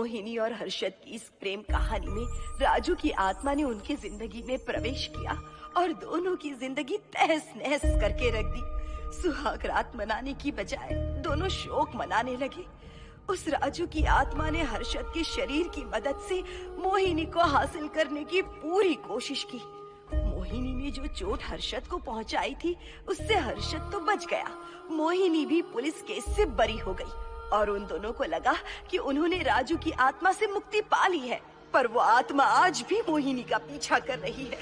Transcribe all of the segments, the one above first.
मोहिनी और हर्षद की इस प्रेम कहानी में राजू की आत्मा ने उनकी जिंदगी में प्रवेश किया और दोनों की जिंदगी तहस नहस करके रख दी। सुहाग रात मनाने की बजाय दोनों शोक मनाने लगे। उस राजू की आत्मा ने हर्षद के शरीर की मदद से मोहिनी को हासिल करने की पूरी कोशिश की। मोहिनी ने जो चोट हर्षद को पहुंचाई थी उससे हर्षद तो बच गया, मोहिनी भी पुलिस केस से बरी हो गई और उन दोनों को लगा कि उन्होंने राजू की आत्मा से मुक्ति पा ली है, पर वो आत्मा आज भी मोहिनी का पीछा कर रही है।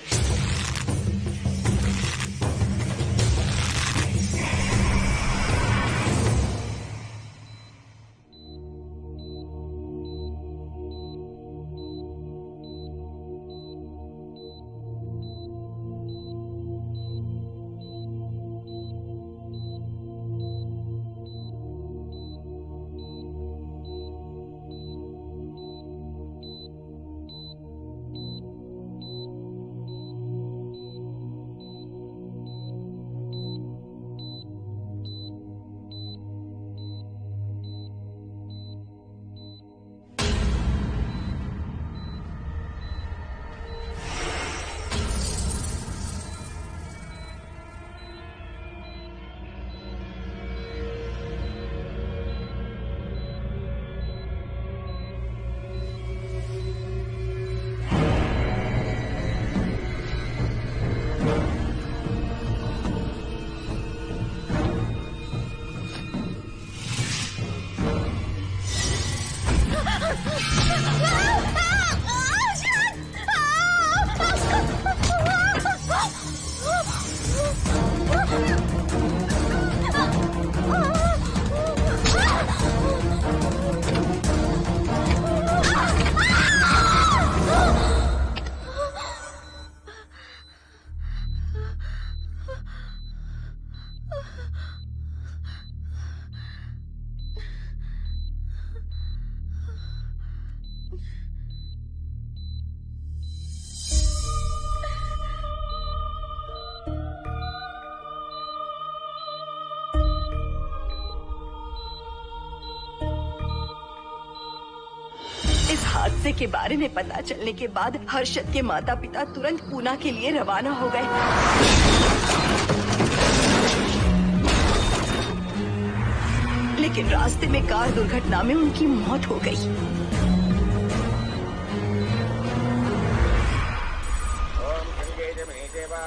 इस हादसे के बारे में पता चलने के बाद हर्षद के माता पिता तुरंत पूना के लिए रवाना हो गए। लेकिन रास्ते में कार दुर्घटना में उनकी मौत हो गई।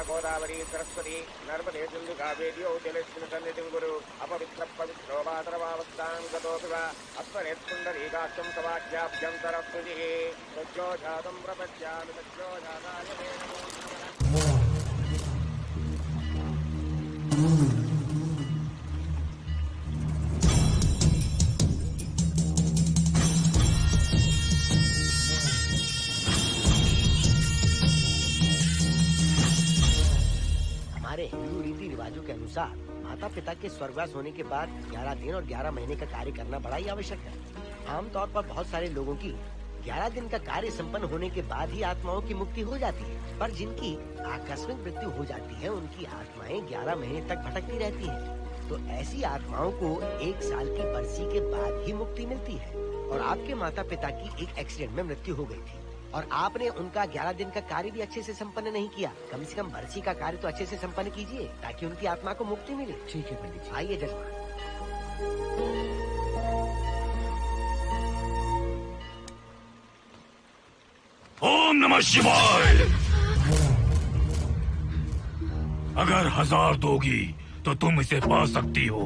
गोदावरी सरस्वती नर्मदे सिंधु कावेरी जलेस्मिन् सन्निधिं कुरु अपवित्र पवित्रो वातरवावस्थां गतोऽपि वा अस्मरेत्सुन्दरीकाक्षं सवाख्याभ्यन्तरस्तुतिः सज्जो जातं प्रपश्यामि सज्जो जाताय मे नमो नमः। हमारे हिंदू रीति रिवाजों के अनुसार माता पिता के स्वर्गवास होने के बाद 11 दिन और 11 महीने का कार्य करना बड़ा ही आवश्यक है। आमतौर पर बहुत सारे लोगों की 11 दिन का कार्य संपन्न होने के बाद ही आत्माओं की मुक्ति हो जाती है, पर जिनकी आकस्मिक मृत्यु हो जाती है उनकी आत्माएं 11 महीने तक भटकती रहती हैं। तो ऐसी आत्माओं को 1 साल की बरसी के बाद ही मुक्ति मिलती है। और आपके माता पिता की एक एक्सीडेंट में मृत्यु हो गई थी और आपने उनका 11 दिन का कार्य भी अच्छे से संपन्न नहीं किया। कम से कम बरसी का कार्य तो अच्छे से संपन्न कीजिए ताकि उनकी आत्मा को मुक्ति मिले। ठीक है पंडित जी। आइए जजमान। ओम नमः शिवाय। अगर 1000 दोगी तो तुम इसे पा सकती हो।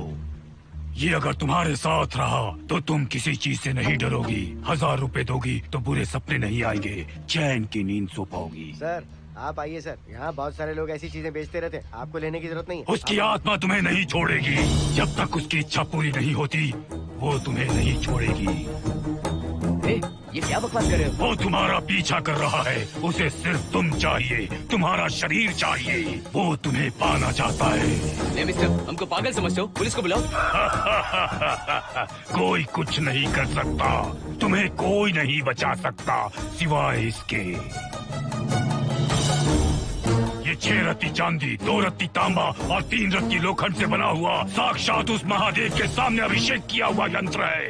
ये अगर तुम्हारे साथ रहा तो तुम किसी चीज से नहीं डरोगी। 1000 रुपए दोगी तो बुरे सपने नहीं आएंगे, चैन की नींद सो पाओगी। सर आप आइए सर, यहाँ बहुत सारे लोग ऐसी चीजें बेचते रहते हैं, आपको लेने की जरूरत नहीं है। उसकी आत्मा तुम्हें नहीं छोड़ेगी। जब तक उसकी इच्छा पूरी नहीं होती वो तुम्हें नहीं छोड़ेगी। ये क्या बकवास कर रहे हो? वो तुम्हारा पीछा कर रहा है, उसे सिर्फ तुम चाहिए, तुम्हारा शरीर चाहिए। वो तुम्हें पाना चाहता है। मिस्टर, हमको पागल समझते हो? पुलिस को बुलाओ। कोई कुछ नहीं कर सकता, तुम्हें कोई नहीं बचा सकता सिवाय इसके। ये 6 रत्ती चांदी, 2 रत्ती तांबा और 3 रत्ती लोखंड से बना हुआ साक्षात उस महादेव के सामने अभिषेक किया हुआ यंत्र है।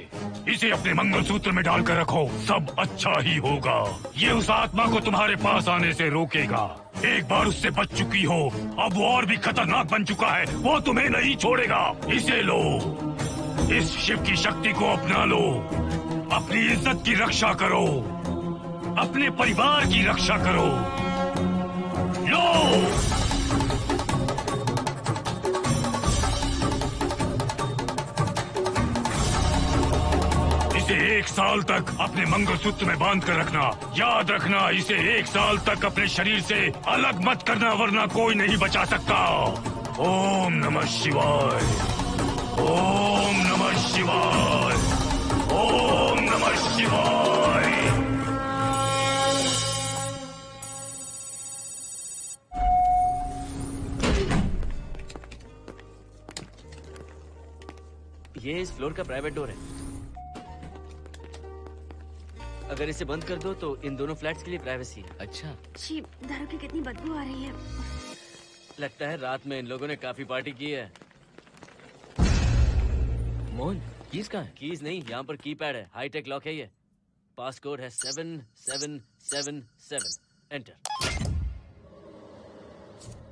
इसे अपने मंगलसूत्र में डालकर रखो, सब अच्छा ही होगा। ये उस आत्मा को तुम्हारे पास आने से रोकेगा। एक बार उससे बच चुकी हो, अब वो और भी खतरनाक बन चुका है, वो तुम्हें नहीं छोड़ेगा। इसे लो, इस शिव की शक्ति को अपना लो, अपनी इज्जत की रक्षा करो, अपने परिवार की रक्षा करो। लो, इसे 1 साल तक अपने मंगलसूत्र में बांध कर रखना। याद रखना, इसे 1 साल तक अपने शरीर से अलग मत करना, वरना कोई नहीं बचा सकता। ओम नमः शिवाय, ओम नमः शिवाय, ओम नमः शिवाय। ये इस फ्लोर का प्राइवेट डोर है। अगर इसे बंद कर दो तो इन दोनों फ्लैट्स के लिए प्राइवेसी है। अच्छा, छी, दारू की कितनी बदबू आ रही है। लगता है रात में इन लोगों ने काफी पार्टी की है। मोहन कीज कहाँ है? कीज नहीं, यहाँ पर कीपैड है, हाईटेक लॉक है ये। पास कोड है 7777। एंटर।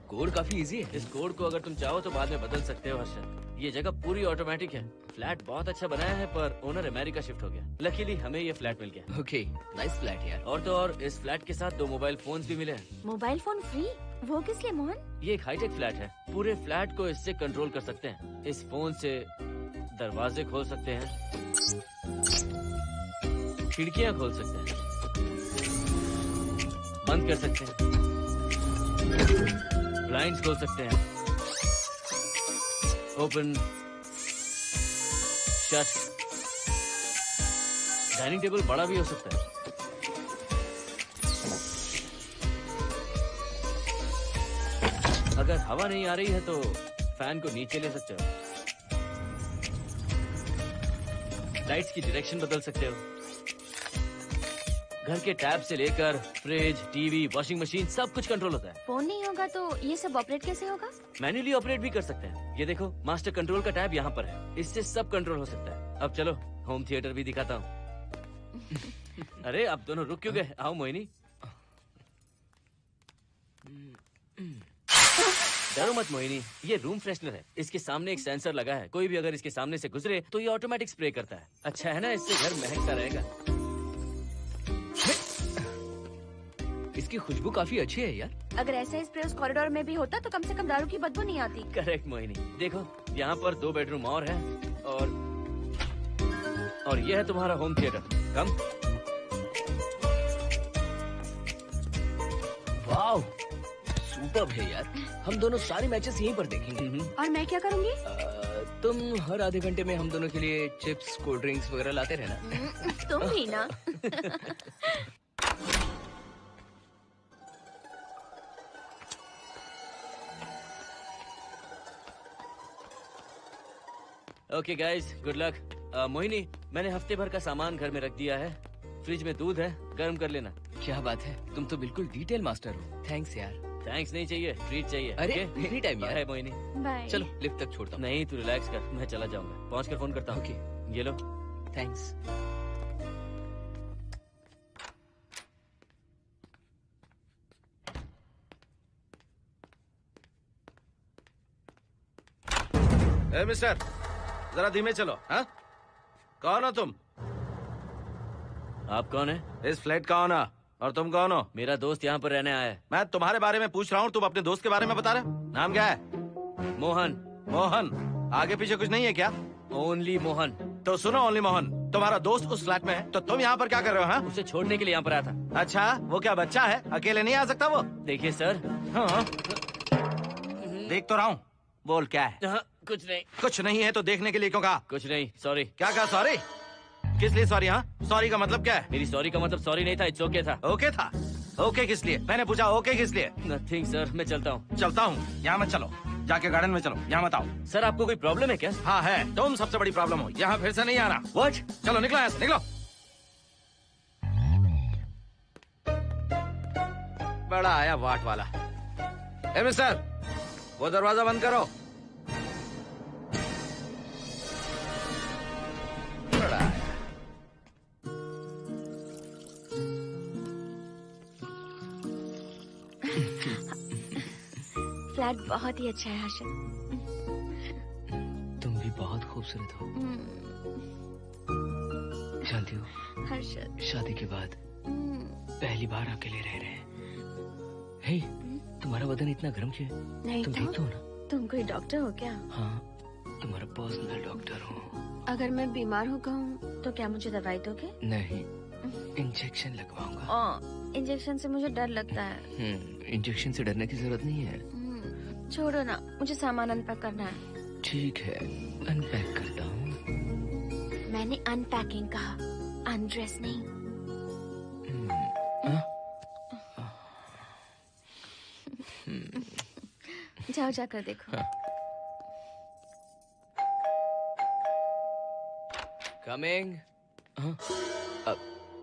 कोड काफी इजी है। इस कोड को अगर तुम चाहो तो बाद में बदल सकते हो हर्षद। ये जगह पूरी ऑटोमेटिक है। फ्लैट बहुत अच्छा बनाया है, पर ओनर अमेरिका शिफ्ट हो गया। लकीली हमें ये फ्लैट मिल गया। ओके, नाइस फ्लैट यार। और तो और इस फ्लैट के साथ 2 मोबाइल फोन्स भी मिले हैं। Mobile phone free? वो किस लिए मोहन? ये एक हाईटेक फ्लैट है, पूरे फ्लैट को इससे कंट्रोल कर सकते हैं। इस फोन से दरवाजे खोल सकते हैं, खिड़कियां खोल सकते हैं, बंद कर सकते हैं, ब्लाइंड्स खोल सकते हैं, ओपन, शट। डाइनिंग टेबल बड़ा भी हो सकता है। अगर हवा नहीं आ रही है तो फैन को नीचे ले सकते हो। लाइट्स की डायरेक्शन बदल सकते हो। घर के टैब से लेकर फ्रिज, टीवी, वॉशिंग मशीन सब कुछ कंट्रोल होता है। फोन नहीं होगा तो ये सब ऑपरेट कैसे होगा? मैन्युअली ऑपरेट भी कर सकते हैं। ये देखो, मास्टर कंट्रोल का टैब यहाँ पर है, इससे सब कंट्रोल हो सकता है। अब चलो होम थिएटर भी दिखाता हूँ। अरे आप दोनों रुक क्यों गए? आओ मोहिनी। डरो मत मोहिनी, ये रूम फ्रेशनर है। इसके सामने एक सेंसर लगा है, कोई भी अगर इसके सामने से गुजरे तो ये ऑटोमेटिक स्प्रे करता है। अच्छा है ना, इससे घर महकता रहेगा। इसकी खुशबू काफी अच्छी है यार। अगर ऐसा स्प्रे उस कॉरिडोर में भी होता तो कम से कम दारू की बदबू नहीं आती। करेक्ट मोहिनी। देखो यहाँ पर 2 बेडरूम और है, और ये है तुम्हारा होम थिएटर। कम। वाओ, सुपर्ब है यार। हम दोनों सारे मैचेस यहीं पर देखेंगे। और मैं क्या करूँगी? तुम हर आधे घंटे में हम दोनों के लिए चिप्स, कोल्ड ड्रिंक्स वगैरह लाते रहना। तुम ही ना। Okay guys, good luck. Mohini, मैंने हफ्ते भर का सामान घर में रख दिया है। फ्रिज में दूध है, गर्म कर लेना। क्या बात है, तुम तो बिल्कुल डिटेल मास्टर हो। थैंक्स यार। थैंक्स नहीं चाहिए, ट्रीट चाहिए। अरे okay? एनी टाइम यार। बाय मोहिनी। बाय। चलो लिफ्ट तक छोड़ता हूँ। नहीं, तू रिलैक्स कर, मैं चला जाऊंगा। पहुंच कर फोन करता हूँ। ओके, ये लो। थैंक्स। ए मिस्टर, जरा धीमे चलो। हाँ, कौन हो तुम? आप कौन है? इस फ्लैट का ओनर। और तुम कौन हो? मेरा दोस्त यहाँ पर रहने आया है। मैं तुम्हारे बारे में पूछ रहा हूँ, तुम अपने दोस्त के बारे में बता रहे हो। नाम क्या है? मोहन। मोहन? आगे पीछे कुछ नहीं है क्या? ओनली मोहन। तो सुनो ओनली मोहन, तुम्हारा दोस्त उस फ्लैट में है, तो तुम यहाँ पर क्या कर रहे हो? हाँ? उसे छोड़ने के लिए यहाँ पर आया था। अच्छा, वो क्या बच्चा है? अकेले नहीं आ सकता वो? देखिए सर। हाँ, देख तो रहा हूँ। बोल क्या है? हाँ, कुछ नहीं। कुछ नहीं है तो देखने के लिए क्यों कहा? कुछ नहीं, सॉरी। क्या कहा? सॉरी? किस लिए सॉरी? हाँ, सॉरी का मतलब क्या है? मेरी सॉरी का मतलब सॉरी नहीं था, इट्स ओके था। ओके था? ओके किस लिए? मैंने पूछा ओके किस लिए? नथिंग सर, मैं चलता हूँ। चलता हूँ? यहाँ मत चलो, जाके गार्डन में चलो। यहाँ मत आओ। सर आपको कोई प्रॉब्लम है क्या? हाँ है, तुम सबसे बड़ी प्रॉब्लम हो। यहाँ फिर से नहीं आना। व्हाट? चलो निकलो यहाँ से, निकलो। बड़ा आया वाट वाला। ए मिस्टर, वो दरवाजा बंद करो। बड़ा आया। बहुत ही अच्छा है हर्षद। तुम भी बहुत खूबसूरत हो। जानती हो, हर्षद, शादी के बाद पहली बार अकेले रह रहे हैं। हे, तुम्हारा बदन इतना गर्म क्यों है? नहीं तुम तो? देखते हो ना? तुम कोई डॉक्टर हो क्या? हाँ, तुम्हारा पर्सनल डॉक्टर हूँ। अगर मैं बीमार हो गऊँ तो क्या मुझे दवाई दोगे? नहीं, इंजेक्शन लगवाऊंगा। इंजेक्शन से मुझे डर लगता है। इंजेक्शन से डरने की जरूरत नहीं है। छोड़ो ना, मुझे सामान अनपैक करना है। ठीक है, अनपैक करता हूँ। मैंने अनपैकिंग कहा, अनड्रेस नहीं। जाओ जाकर देखो। कमिंग।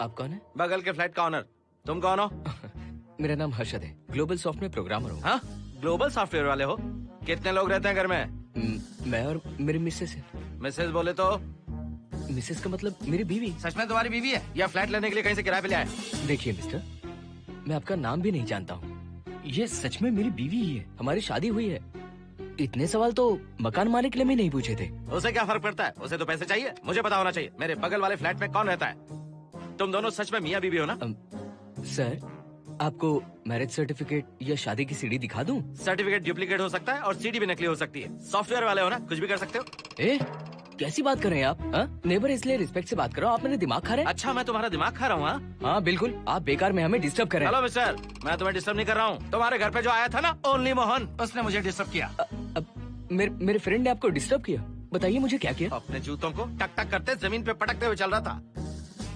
आप कौन है? बगल के फ्लैट का ऑनर। तुम कौन हो? मेरा नाम हर्षद है, ग्लोबल सॉफ्ट में प्रोग्रामर हूँ। हाँ, ग्लोबल सॉफ्टवेयर वाले हो? कितने लोग रहते हैं घर में? मैं और मेरी मिसेस है। मिसेस बोले तो? मिसेस का मतलब मेरी बीवी। सच में तुम्हारी बीवी है या फ्लैट लेने के लिए कहीं से किराए पे ले आए? देखिए मिस्टर, मैं आपका नाम भी नहीं जानता हूँ। ये सच में मेरी बीवी ही है, हमारी शादी हुई है। इतने सवाल तो मकान मालिक ने भी नहीं पूछे थे। उसे क्या फर्क पड़ता है? उसे तो पैसे चाहिए, मुझे पता होना चाहिए। मेरे बगल वाले फ्लैट में कौन रहता है? तुम दोनों सच में मियाँ बीवी हो ना? सर, आपको मैरिज सर्टिफिकेट या शादी की सीडी दिखा दूं? सर्टिफिकेट डुप्लीकेट हो सकता है और सीडी भी नकली हो सकती है। सॉफ्टवेयर वाले हो ना, कुछ भी कर सकते हो। ए, कैसी बात कर रहे हैं आप? नेबर, इसलिए रिस्पेक्ट से बात करो। आप मेरे दिमाग खा रहे हैं? अच्छा, मैं तुम्हारा दिमाग खा रहा हूँ? हाँ बिल्कुल, आप बेकार में हमें डिस्टर्ब कर रहे हैं। हेलो मिस्टर, मैं तुम्हें डिस्टर्ब नहीं कर रहा हूँ। तुम्हारे घर पे जो आया था ना, ओनली मोहन, उसने मुझे डिस्टर्ब किया। मेरे फ्रेंड ने आपको डिस्टर्ब किया? बताइए मुझे क्या किया? अपने जूतों को टक टक करते जमीन पे पटकते हुए चल रहा था।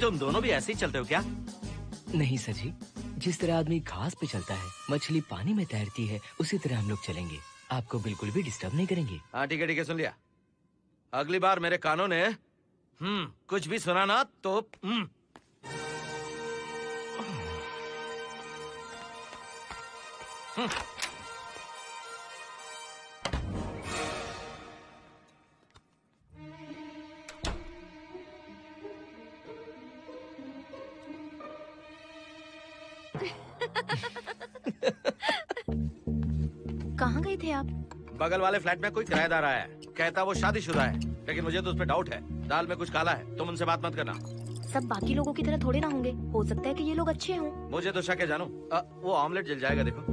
तुम दोनों भी ऐसे ही चलते हो क्या? नहीं सर जी, जिस तरह आदमी घास पे चलता है, मछली पानी में तैरती है, उसी तरह हम लोग चलेंगे। आपको बिल्कुल भी डिस्टर्ब नहीं करेंगे। हाँ ठीक है, सुन लिया। अगली बार मेरे कानों ने कुछ भी सुना ना तो कहाँ गए थे आप? बगल वाले फ्लैट में कोई किराएदार आया है, कहता वो शादीशुदा है, लेकिन मुझे तो उस पर डाउट है। दाल में कुछ काला है, तुम उनसे बात मत करना। सब बाकी लोगों की तरह थोड़े ना होंगे, हो सकता है कि ये लोग अच्छे हों। मुझे तो शक है जानू। वो ऑमलेट जल जाएगा, देखो।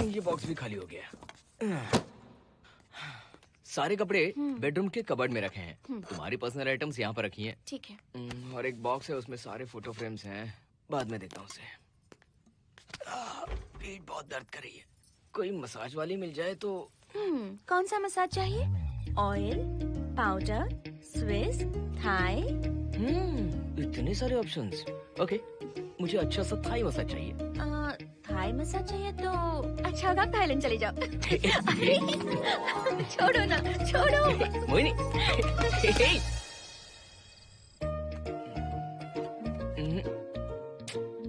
ये बॉक्स भी खाली हो गया। सारे कपड़े बेडरूम के कबर्ड में रखे हैं। तुम्हारी पर्सनल आइटम्स यहाँ पर रखी हैं। ठीक है। और एक बॉक्स है, उसमें सारे फोटो फ्रेम्स हैं। बाद में देता हूँ उसे। पीठ बहुत दर्द कर रही है, कोई मसाज वाली मिल जाए तो। कौन सा मसाज चाहिए? Oil, powder, Swiss, Thai? इतने सारे ऑप्शंस। ओके, मुझे अच्छा सा थाई मसाज चाहिए। थाई मसाज चाहिए तो अच्छा होगा थाईलैंड चले जाओ। अरे छोड़ो ना, छोड़ो। मोहिनी।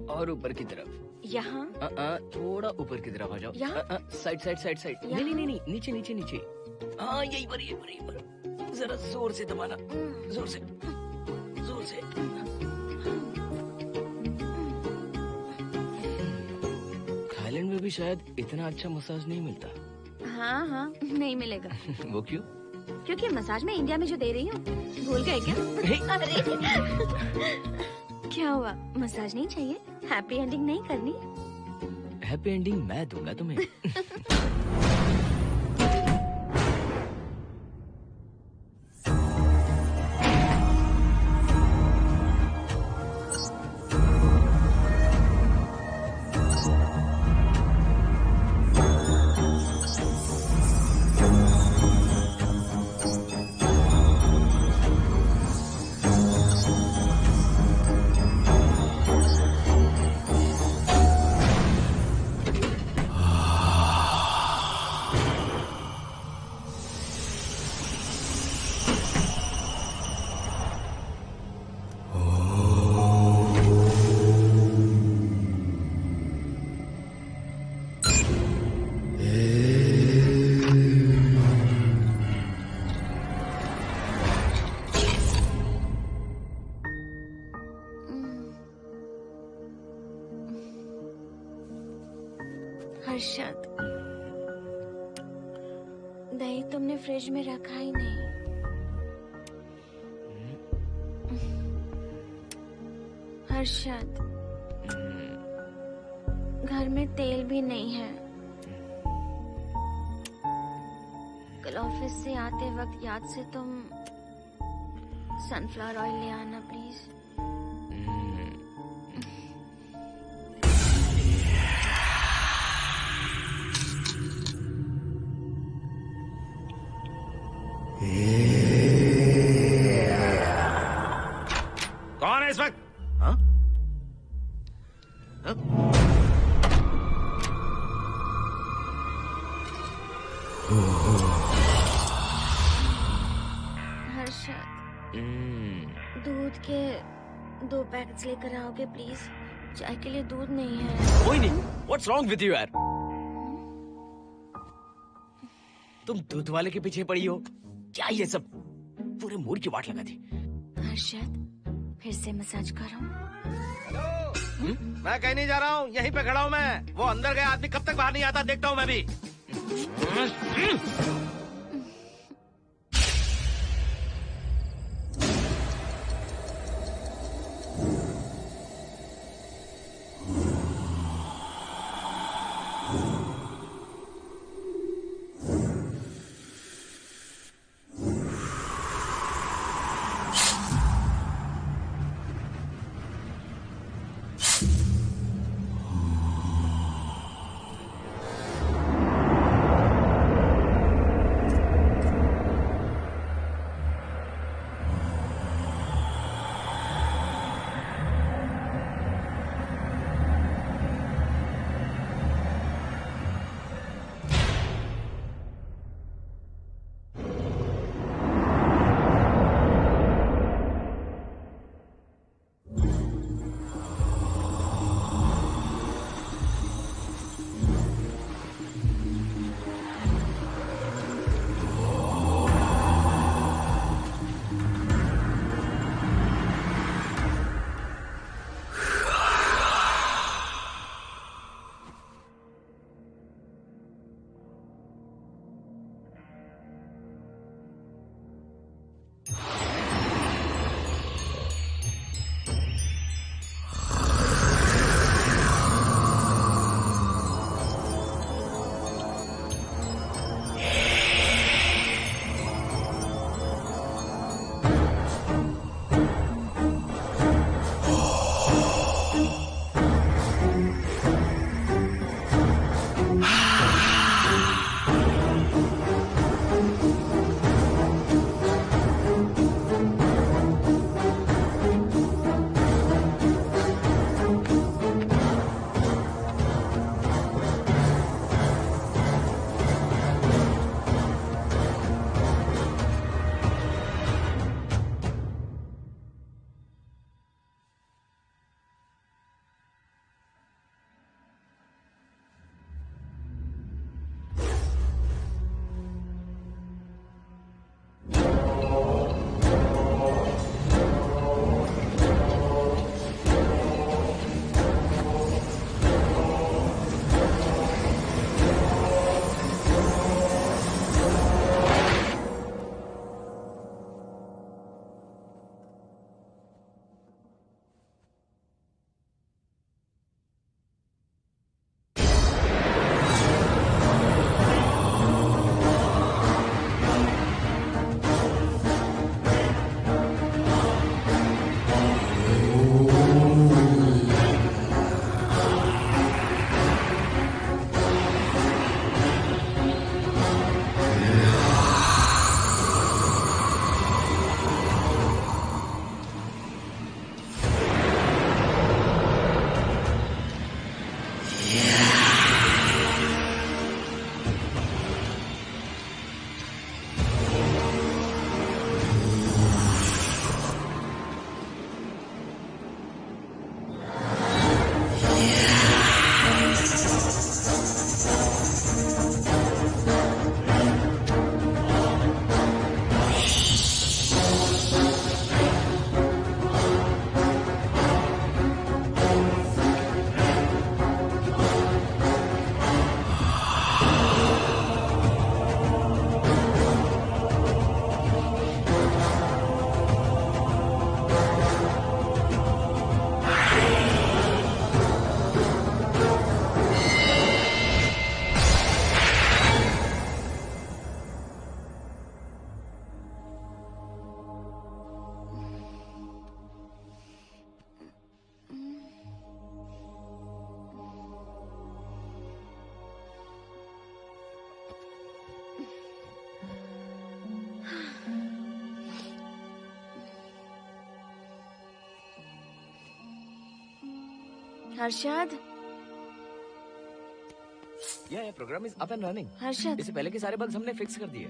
और ऊपर की तरफ। यहाँ? थोड़ा ऊपर की तरफ आ जाओ। यहाँ? Side side side side. नहीं नहीं नहीं, नीचे नीचे नीचे। हाँ यही पर, यही पर, यही पर। जरा जोर से दबाना, जोर से, जोर से। थाईलैंड में भी शायद इतना अच्छा मसाज नहीं मिलता। हाँ हाँ, नहीं मिलेगा। वो क्यों? क्योंकि मसाज मैं इंडिया में जो दे रही हूँ, भूल गए क्या? अरे क्या हुआ, मसाज नहीं चाहिए? हैप्पी एंडिंग नहीं करनी? हैप्पी एंडिंग मैं दूंगा तुम्हें। हर्षद, दही तुमने फ्रिज में रखा ही नहीं। हर्षद, घर में तेल भी नहीं है। कल ऑफिस से आते वक्त याद से तुम सनफ्लावर ऑयल ले आना प्लीज। कौन है इस वक्त? हाँ? हाँ? हर्षद, दूध के 2 पैकेट्स लेकर आओगे प्लीज? चाय के लिए दूध नहीं है। कोई नहीं। What's wrong with you यार? तुम दूध वाले के पीछे पड़ी हो? क्या ये सब? पूरे मूड की वाट लगा दी। हर्षद, फिर से मसाज करो। मैं कहीं नहीं जा रहा हूँ, यहीं पे खड़ा हूँ मैं। वो अंदर गया आदमी कब तक बाहर नहीं आता, देखता हूँ मैं भी। हर्षद, ये program is up and running. Harshad, इससे पहले के सारे बग्स हमने फिक्स कर दिए।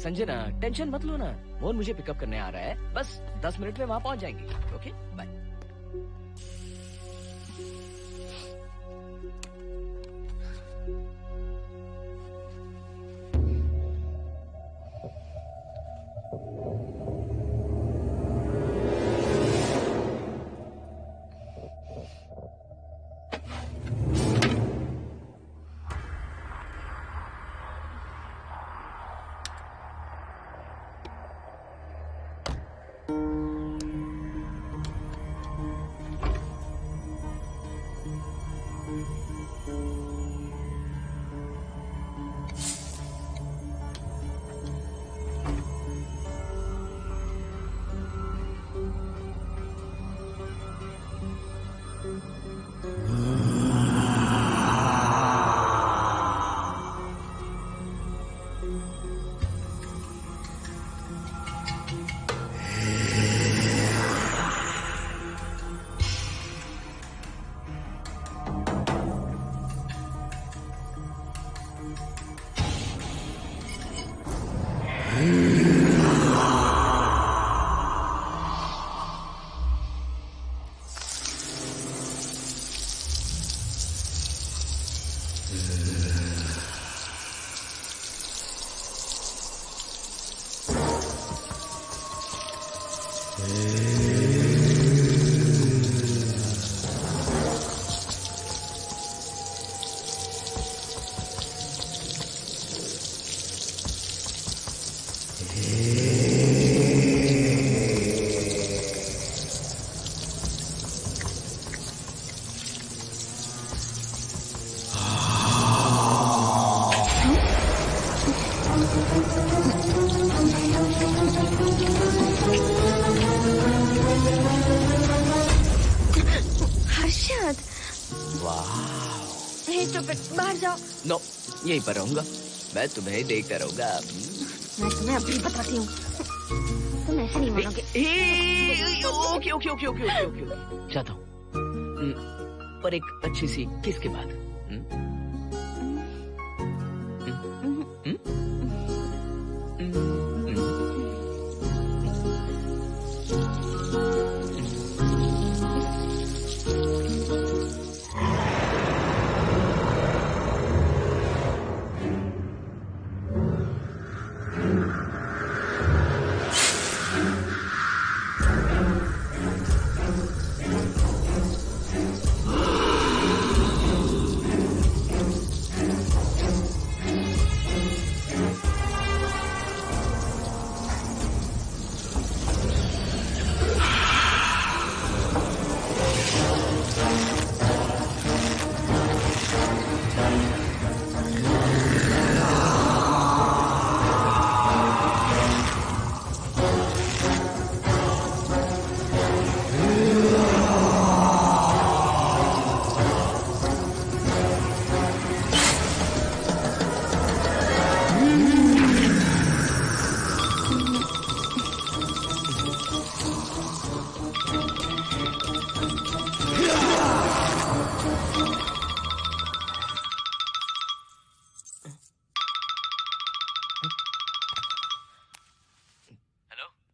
संजना, टेंशन मत लो ना, मोहन मुझे पिकअप करने आ रहा है, बस 10 मिनट में वहां पहुंच जाएंगे। Okay bye. बाहर जाओ। नो, यहीं पर रहूंगा, मैं तुम्हें देखता रहूंगा। मैं तुम्हें अभी बताती हूँ, तुम ऐसे नहीं मानोगे। Okay okay okay okay okay okay, जाता हूँ, पर एक अच्छी सी किस के बाद।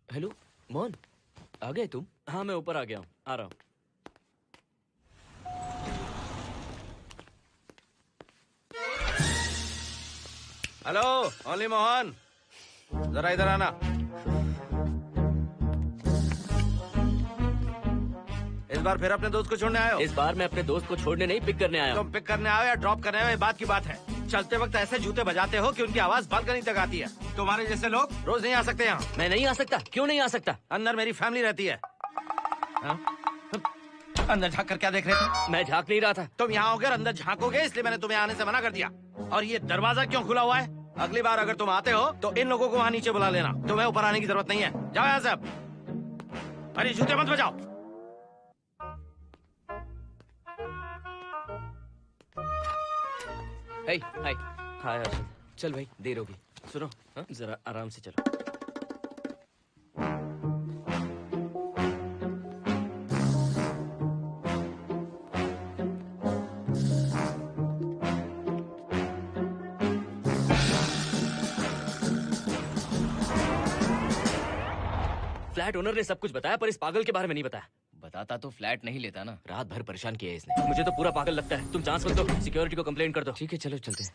हेलो मोहन, आ गए तुम? हाँ मैं ऊपर आ गया हूँ, आ रहा हूँ। हेलो ओनली मोहन, जरा इधर आना। इस बार फिर अपने दोस्त को छोड़ने आए हो? इस बार मैं अपने दोस्त को छोड़ने नहीं, पिक करने आया हूँ। तुम पिक करने आए हो या ड्रॉप करने आए हो, ये बात की बात है। चलते वक्त ऐसे जूते बजाते हो कि उनकी आवाज बालकनी तक आती है। तुम्हारे जैसे लोग रोज नहीं आ सकते यहाँ। मैं नहीं आ सकता, क्यों नहीं आ सकता? अंदर मेरी फैमिली रहती है। अंदर झाँक कर क्या देख रहे थे? मैं झाँक नहीं रहा था। तुम यहाँ होकर अंदर झाँकोगे, इसलिए मैंने तुम्हें आने से मना कर दिया। और ये दरवाजा क्यों खुला हुआ है? अगली बार अगर तुम आते हो तो इन लोगों को वहाँ नीचे बुला लेना, तुम्हें ऊपर आने की जरूरत नहीं है। जाओ यहाँ से अब। अरे जूते मत बजाओ। हाय हाय। हाय हर्षद। चल भाई, देर होगी। सुनो, हाँ? जरा आराम से चलो। फ्लैट ओनर ने सब कुछ बताया, पर इस पागल के बारे में नहीं बताया। बताता तो फ्लैट नहीं लेता ना। रात भर परेशान किया है इसने। मुझे तो पूरा पागल लगता है। तुम चांस मत दो, सिक्योरिटी को कंप्लेंट कर दो। ठीक है, चलो चलते हैं।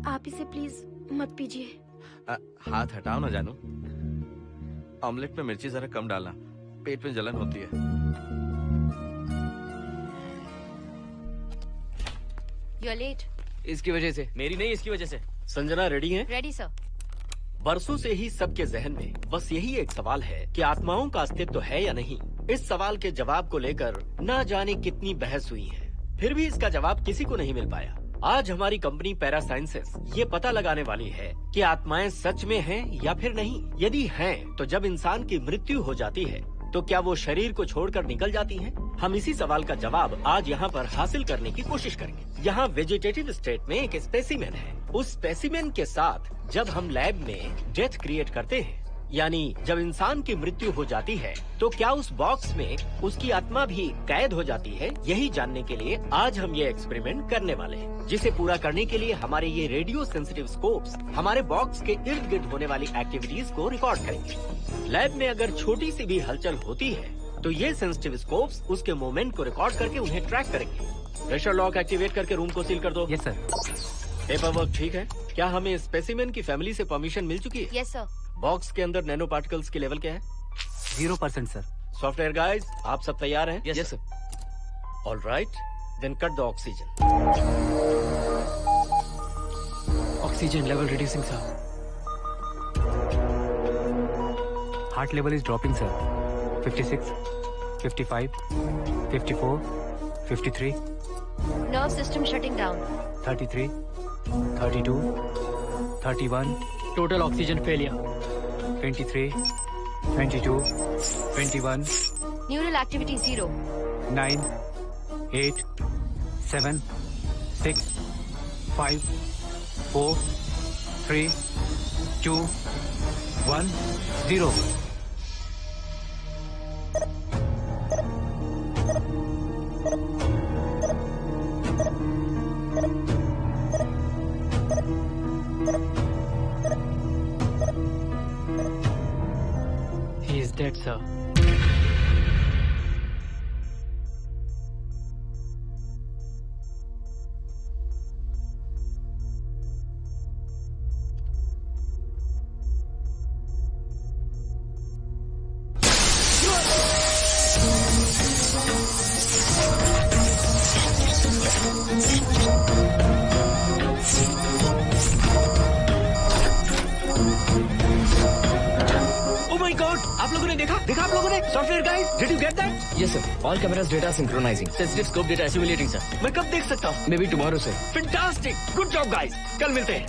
आप इसे प्लीज मत पीजिए। हाथ हटाओ ना जानू। ऑमलेट में मिर्ची जरा कम डालना, पेट में जलन होती है। You are late. इसकी वजह से। मेरी नहीं, इसकी वजह से। संजना रेडी है? Ready sir. बरसों से ही सबके जहन में बस यही एक सवाल है कि आत्माओं का अस्तित्व है या नहीं। इस सवाल के जवाब को लेकर ना जाने कितनी बहस हुई है, फिर भी इसका जवाब किसी को नहीं मिल पाया। आज हमारी कंपनी पैरा साइंसेस ये पता लगाने वाली है कि आत्माएं सच में हैं या फिर नहीं। यदि हैं, तो जब इंसान की मृत्यु हो जाती है तो क्या वो शरीर को छोड़कर निकल जाती हैं? हम इसी सवाल का जवाब आज यहाँ पर हासिल करने की कोशिश करेंगे। यहाँ वेजिटेटिव स्टेट में एक स्पेसिमेन है। उस स्पेसिमेन के साथ जब हम लैब में डेथ क्रिएट करते हैं, यानी जब इंसान की मृत्यु हो जाती है, तो क्या उस बॉक्स में उसकी आत्मा भी कैद हो जाती है? यही जानने के लिए आज हम ये एक्सपेरिमेंट करने वाले हैं, जिसे पूरा करने के लिए हमारे ये रेडियो सेंसिटिव स्कोप्स हमारे बॉक्स के इर्द गिर्द होने वाली एक्टिविटीज को रिकॉर्ड करेंगे। लैब में अगर छोटी सी भी हलचल होती है तो ये सेंसिटिव स्कोप्स उसके मूवमेंट को रिकॉर्ड करके उन्हें ट्रैक करेंगे। प्रेशर लॉक एक्टिवेट करके रूम को सील कर दो। Yes sir. पेपर वर्क ठीक है? क्या हमें स्पेसिमेन की फैमिली से परमिशन मिल चुकी है? Yes sir. बॉक्स के अंदर नैनो पार्टिकल्स की लेवल क्या है? 0% सर। सॉफ्टवेयर गाइस, आप सब तैयार हैं? Yes sir. All right, then cut the oxygen. Oxygen level reducing sir. Heart level is dropping sir. 56, 55, 54, 53, nerve system shutting down. 33, 32, 31. Total oxygen failure. 23, 22, 21, neural activity 0। 9, 8, 7, 6, 5, 4, 3, 2, 1, 0. He is dead, sir. आप लोगों ने देखा आप लोगों ने? Software guys, did you get that? Yes, sir. All cameras data synchronizing. Sensitive scope data simulating sir. मैं कब देख सकता हूँ? Maybe tomorrow, sir. Fantastic, good job guys, कल मिलते हैं।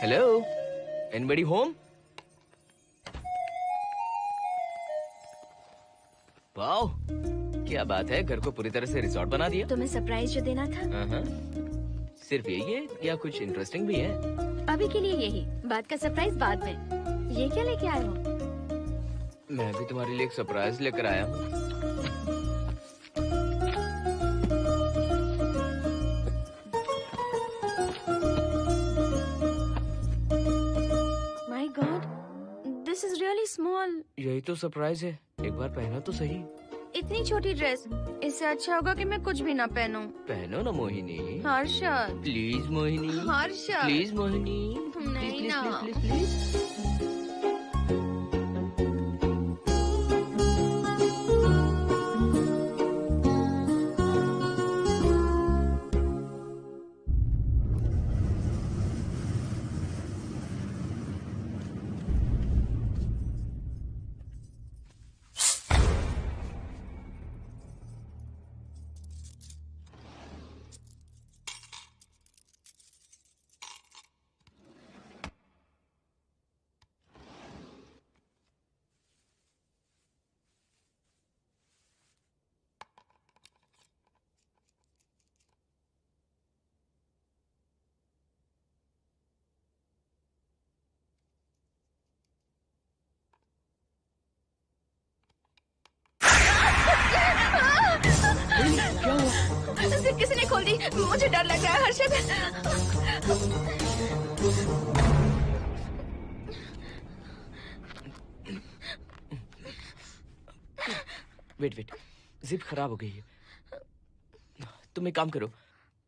Hello? Anybody home? वाओ, क्या बात है, घर को पूरी तरह से रिसोर्ट बना दिया। तुम्हें सरप्राइज जो देना था। सिर्फ यही है या कुछ इंटरेस्टिंग भी है? अभी के लिए यही, बाद का सरप्राइज बाद में। ये क्या लेके आए हो? मैं भी तुम्हारे लिए एक सरप्राइज लेकर आया हूँ। My God, this is really small. यही तो सरप्राइज है, एक बार पहना तो सही। इतनी छोटी ड्रेस, इससे अच्छा होगा कि मैं कुछ भी ना पहनूं। पहनो ना मोहिनी। हर्षद, प्लीज मोहिनी। हर्षद, प्लीज मोहिनी। नहीं प्लीज, ना। Please, please, please. जिप किसी ने खोल दी, मुझे डर लग रहा है हर्षद। वेट, जिप खराब हो गई है। तुम एक काम करो,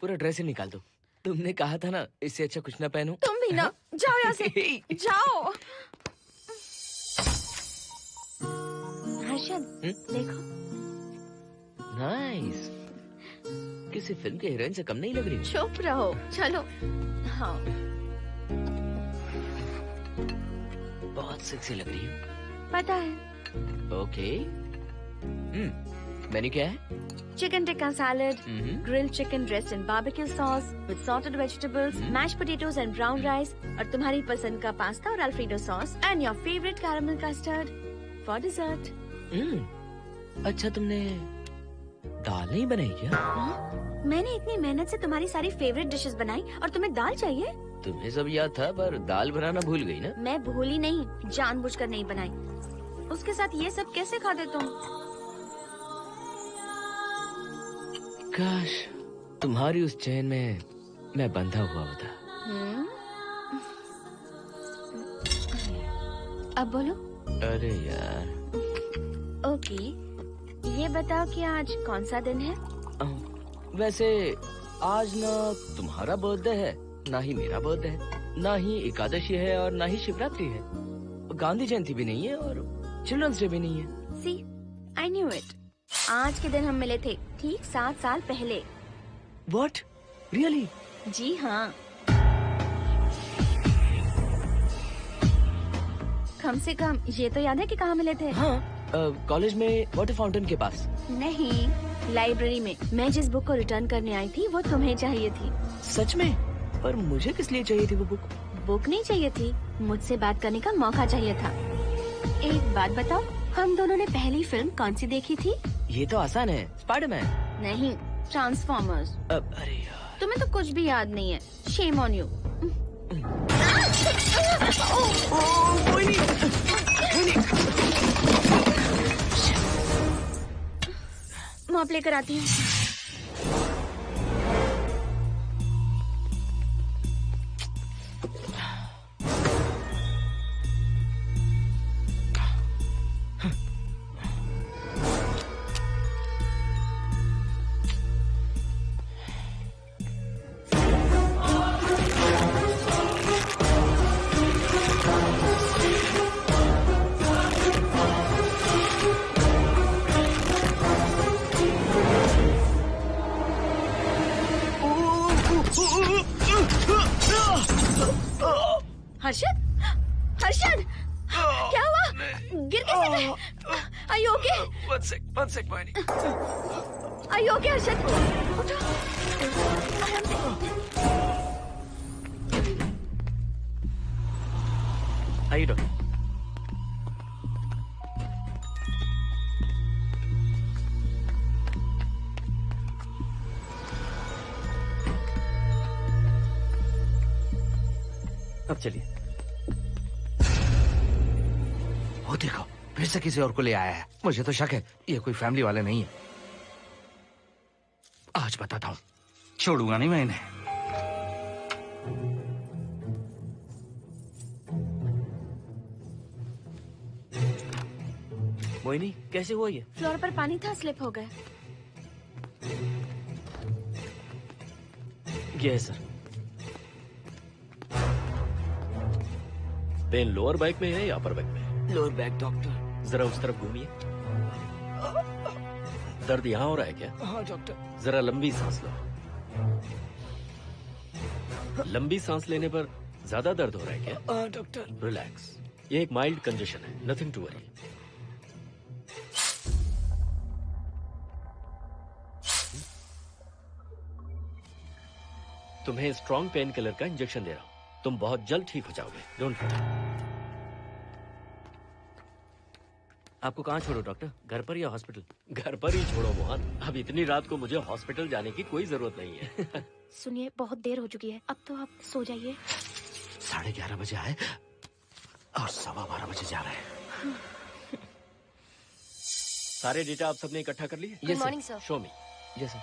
पूरा ड्रेस ही निकाल दो। तुमने कहा था ना इससे अच्छा कुछ ना पहनो। तुम भी ना, जाओ यहाँ से, जाओ। हर्षद, देखो। नाइस। किसी फिल्म के हीरोइन से कम नहीं लग रही। चुप रहो, चलो। हाँ, बहुत सेक्सी लग रही हो। पता है। ओके। मेन्यू क्या है? Chicken tikka salad, grilled chicken dressed in barbecue sauce with sauteed vegetables, mashed potatoes and brown rice, और तुम्हारी पसंद का पास्ता और Alfredo sauce, and your favourite caramel custard for dessert. अच्छा, तुमने दाल नहीं बनाई क्या? मैंने इतनी मेहनत से तुम्हारी सारी फेवरेट डिशेस बनाई और तुम्हें दाल चाहिए? तुम्हें सब याद था पर दाल बनाना भूल गई ना? मैं भूली नहीं, जानबूझकर नहीं बनाई। उसके साथ ये सब कैसे खाते तुम? काश तुम्हारी उस चैन में मैं बंधा हुआ होता। अब बोलो। अरे यार। ओके, ये बताओ कि आज कौन सा दिन है? वैसे आज ना तुम्हारा बर्थडे है, ना ही मेरा बर्थडे है, ना ही एकादशी है और ना ही शिवरात्रि है, गांधी जयंती भी नहीं है और चिल्ड्रंस डे भी नहीं है। सी, आई न्यू इट। आज के दिन हम मिले थे, ठीक 7 साल पहले। What? Really? जी हाँ। कम से कम ये तो याद है कि कहाँ मिले थे? हाँ, कॉलेज में वाटर फाउंटेन के पास। नहीं, लाइब्रेरी में। मैं जिस बुक को रिटर्न करने आई थी वो तुम्हें चाहिए थी। सच में? पर मुझे किस लिए चाहिए थी वो बुक? बुक नहीं चाहिए थी, मुझसे बात करने का मौका चाहिए था। एक बात बताओ, हम दोनों ने पहली फिल्म कौन सी देखी थी? ये तो आसान है, स्पाइडरमैन। नहीं, ट्रांसफॉर्मर्स। अरे यार, तुम्हें तो कुछ भी याद नहीं है। Shame on you. मॉप लेकर आती हूँ। हर्षद, हर्षद, क्या हुआ? गिर कैसे गए? Are you okay? One sec, Moini. Are you okay, Harshad? उठो। आराम से। आइए डॉक्टर। अब चलिए। वो देखो, फिर से किसी और को ले आया है। मुझे तो शक है ये कोई फैमिली वाले नहीं है। आज बताता हूँ, छोड़ूंगा नहीं मैं इन्हें। मोहिनी, कैसे हुआ ये? फ्लोर पर पानी था, स्लिप हो गए। ये है सर। पेन लोअर बैक में है या अपर बैक में? Lower back doctor. जरा उस तरफ घूमिए। दर्द यहाँ हो रहा है क्या? हाँ डॉक्टर। जरा लंबी सांस लो। लंबी सांस लेने पर ज्यादा दर्द हो रहा है क्या? हाँ डॉक्टर। रिलैक्स, ये एक माइल्ड कंजेशन है, नथिंग टू वरी। तुम्हें स्ट्रॉन्ग पेन किलर का इंजेक्शन दे रहा हूं, तुम बहुत जल्द ठीक हो जाओगे, डोंट वरी। आपको कहाँ छोड़ो डॉक्टर, घर पर या हॉस्पिटल? घर पर ही छोड़ो मोहन, अब इतनी रात को मुझे हॉस्पिटल जाने की कोई जरूरत नहीं है। सुनिए, बहुत देर हो चुकी है, अब तो आप सो जाइए। 11:30 बजे आए और 12:15 बजे जा रहे हैं। सारे डेटा आप सबने इकट्ठा कर लिए? Good morning sir. Show me. Yes sir.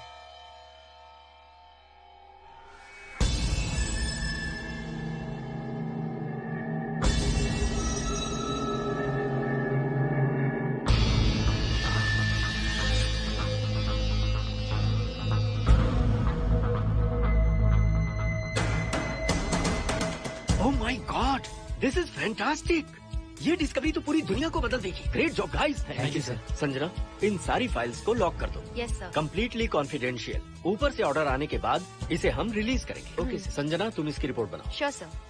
This is fantastic. ये डिस्कवरी तो पूरी दुनिया को बदल देगी। Great job guys. Thank you sir. Sanjana, इन सारी फाइल्स को लॉक कर दो। Yes sir. Completely confidential. ऊपर से ऑर्डर आने के बाद इसे हम रिलीज करेंगे। Okay sir. संजना, तुम इसकी रिपोर्ट बनाओ। Sure sir.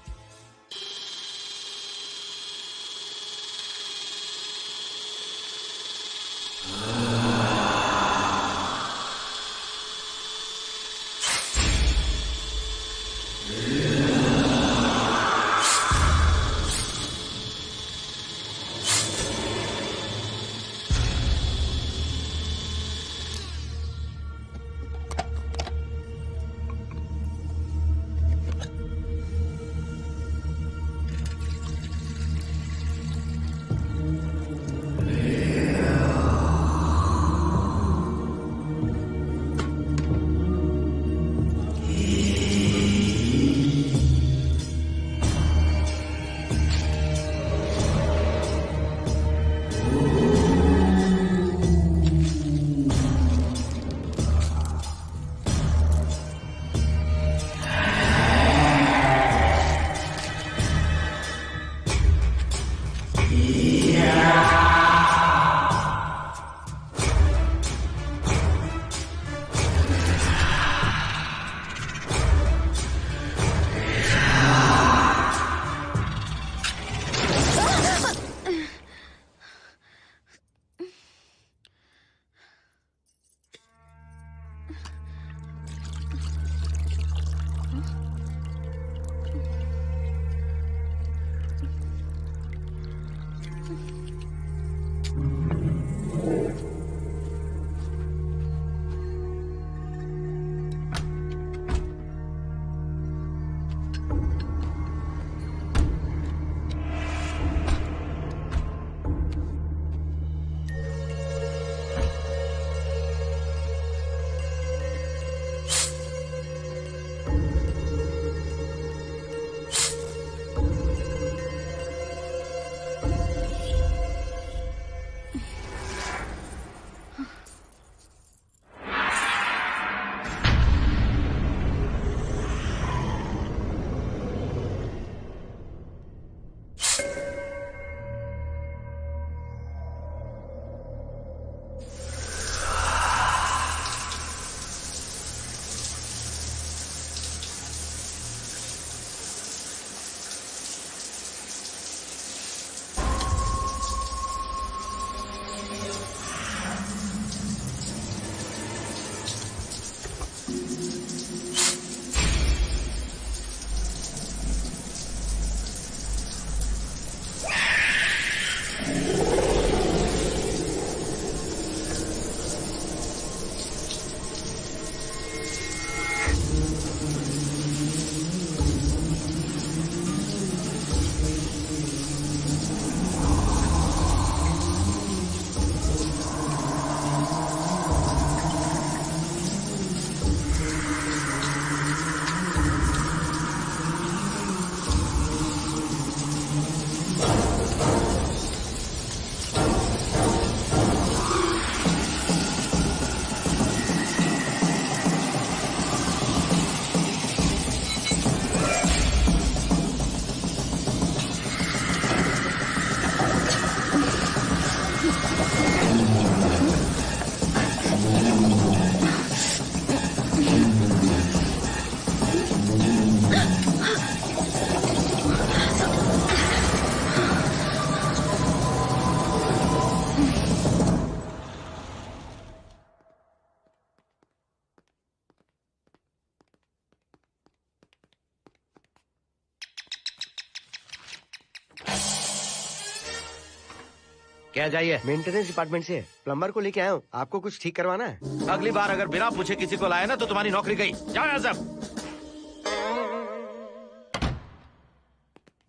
क्या चाहिए? मेंटेनेंस डिपार्टमेंट से प्लम्बर को लेके आया हूँ। आपको कुछ ठीक करवाना है? अगली बार अगर बिना पूछे किसी को लाए ना तो तुम्हारी नौकरी गई। जाओ यहाँ सब।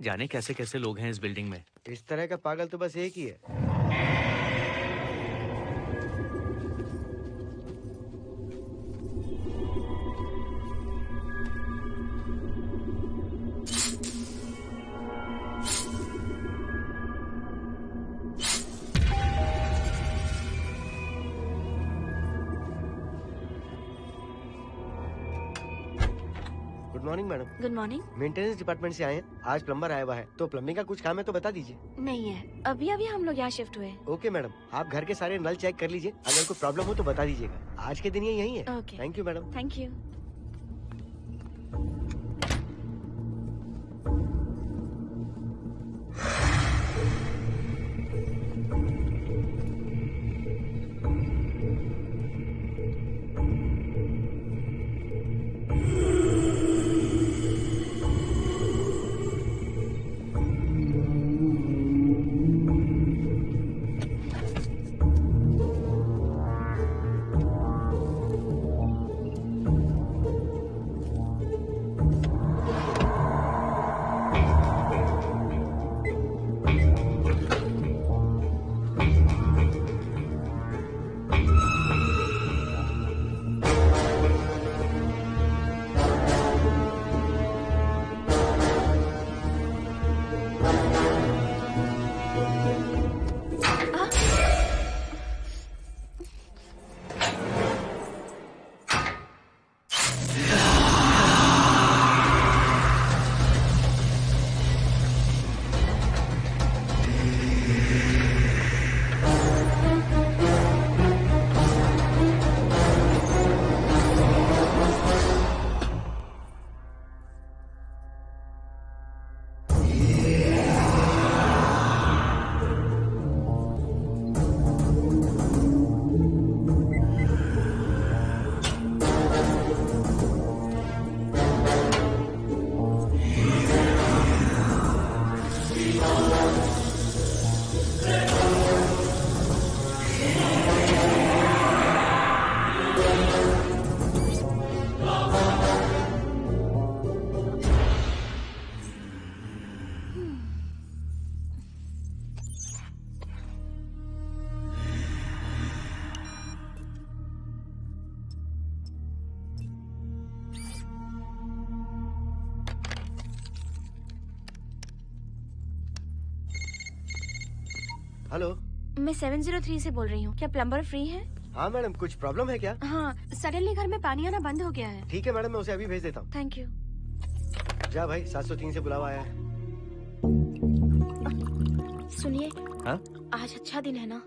जाने कैसे कैसे लोग हैं इस बिल्डिंग में। इस तरह का पागल तो बस एक ही है। Good morning madam. Good morning. Maintenance department से आए हैं। आज प्लम्बर आया हुआ है, तो प्लम्बिंग का कुछ काम है तो बता दीजिए। नहीं है, अभी अभी हम लोग यहाँ शिफ्ट हुए। ओके मैडम, आप घर के सारे नल चेक कर लीजिए, अगर कोई प्रॉब्लम हो तो बता दीजिएगा। आज के दिन ये यही है। Okay. Thank you madam. Thank you. Hello, मैं 703 से बोल रही हूँ। क्या प्लम्बर फ्री है? हाँ मैडम, कुछ प्रॉब्लम है क्या? हाँ, सडनली घर में पानी आना बंद हो गया है। ठीक है मैडम, मैं उसे अभी भेज देता हूँ। Thank you. जा भाई, 703 से बुलावा आया है। सुनिए, हाँ? आज अच्छा दिन है ना,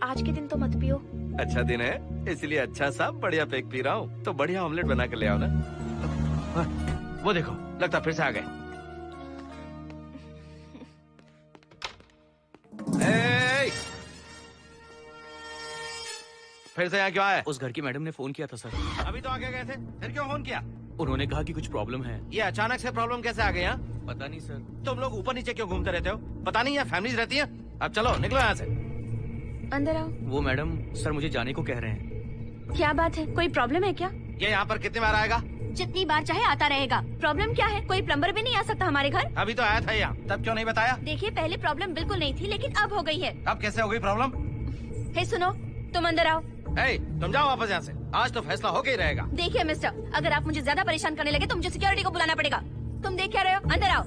आज के दिन तो मत पियो। अच्छा दिन है, इसलिए अच्छा सा बढ़िया पेक पी रहा हूँ, तो बढ़िया ऑमलेट बना के ले आओ ना। वो देखो, लगता फिर से आ गए। फिर से यहाँ क्यों आए? उस घर की मैडम ने फोन किया था सर। अभी तो आगे गए थे, फिर क्यों फोन किया? उन्होंने कहा कि कुछ प्रॉब्लम है। ये अचानक से प्रॉब्लम कैसे आ गई यहाँ? पता नहीं सर। तुम लोग ऊपर नीचे क्यों घूमते रहते हो? पता नहीं यहाँ फैमिलीज रहती हैं? अब चलो निकलो यहाँ से। अंदर आओ। वो मैडम सर मुझे जाने को कह रहे हैं। क्या बात है, कोई प्रॉब्लम है क्या? ये यहाँ पर कितनी बार आएगा? जितनी बार चाहे आता रहेगा। प्रॉब्लम क्या है? कोई प्लम्बर भी नहीं आ सकता हमारे घर? अभी तो आया था यहाँ, तब क्यों नहीं बताया? देखिए, पहले प्रॉब्लम बिल्कुल नहीं थी, लेकिन अब हो गई है। अब कैसे हो गई प्रॉब्लम? हे सुनो, तुम अंदर आओ। तुम जाओ वापस यहाँ से, आज तो फैसला होके ही रहेगा। देखिए मिस्टर, अगर आप मुझे ज्यादा परेशान करने लगे तो मुझे सिक्योरिटी को बुलाना पड़ेगा। तुम देख क्या रहे हो? अंदर आओ।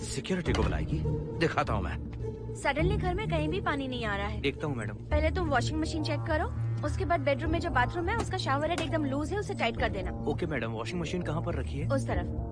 सिक्योरिटी को बुलाएगी? दिखाता हूँ मैं। सडनली घर में कहीं भी पानी नहीं आ रहा है। देखता हूँ मैडम। पहले तुम वॉशिंग मशीन चेक करो, उसके बाद बेडरूम में जो बाथरूम है उसका शावर हेड एकदम लूज है, उसे टाइट कर देना। ओके मैडम, वॉशिंग मशीन कहाँ पर रखी है? उस तरफ।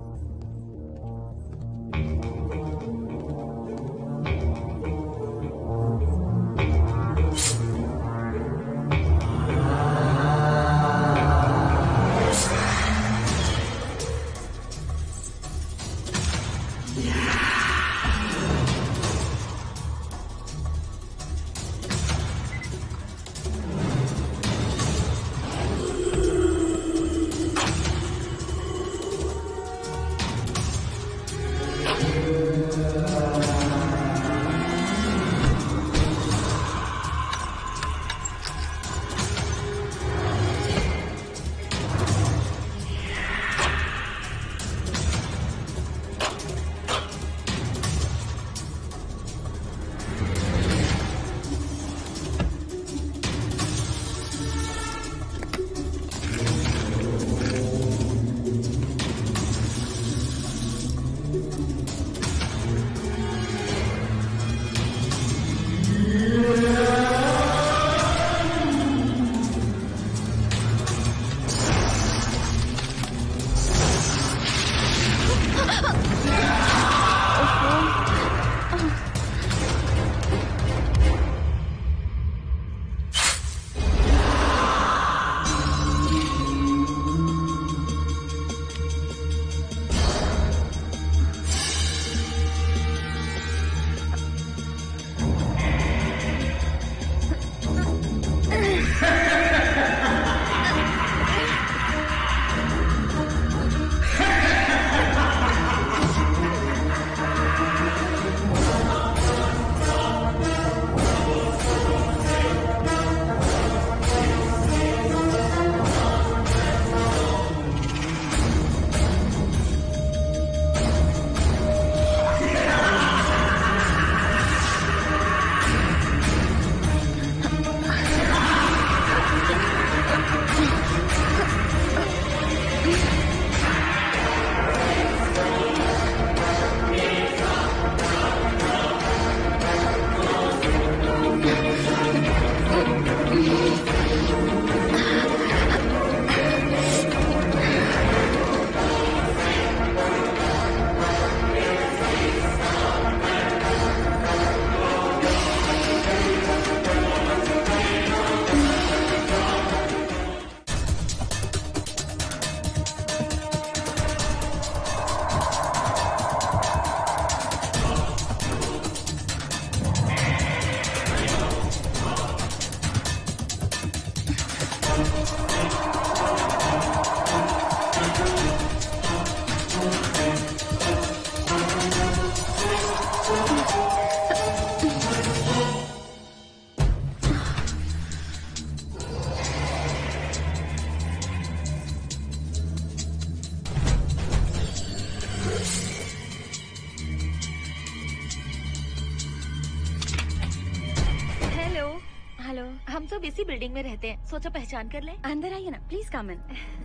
हम सब इसी बिल्डिंग में रहते हैं, सोचा पहचान कर ले। अंदर आइए ना, प्लीज कम इन।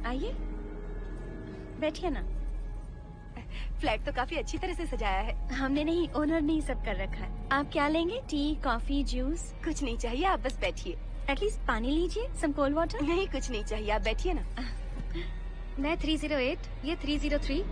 आइए, बैठिए ना। फ्लैट तो काफी अच्छी तरह से सजाया है। हमने नहीं, ओनर ने ही सब कर रखा है। आप क्या लेंगे? T, coffee, juice? कुछ नहीं चाहिए, आप बस बैठिए। एटलीस्ट पानी लीजिए, सम कोल्ड वाटर। नहीं, कुछ नहीं चाहिए, आप बैठिए ना। मैं 308, ये 303,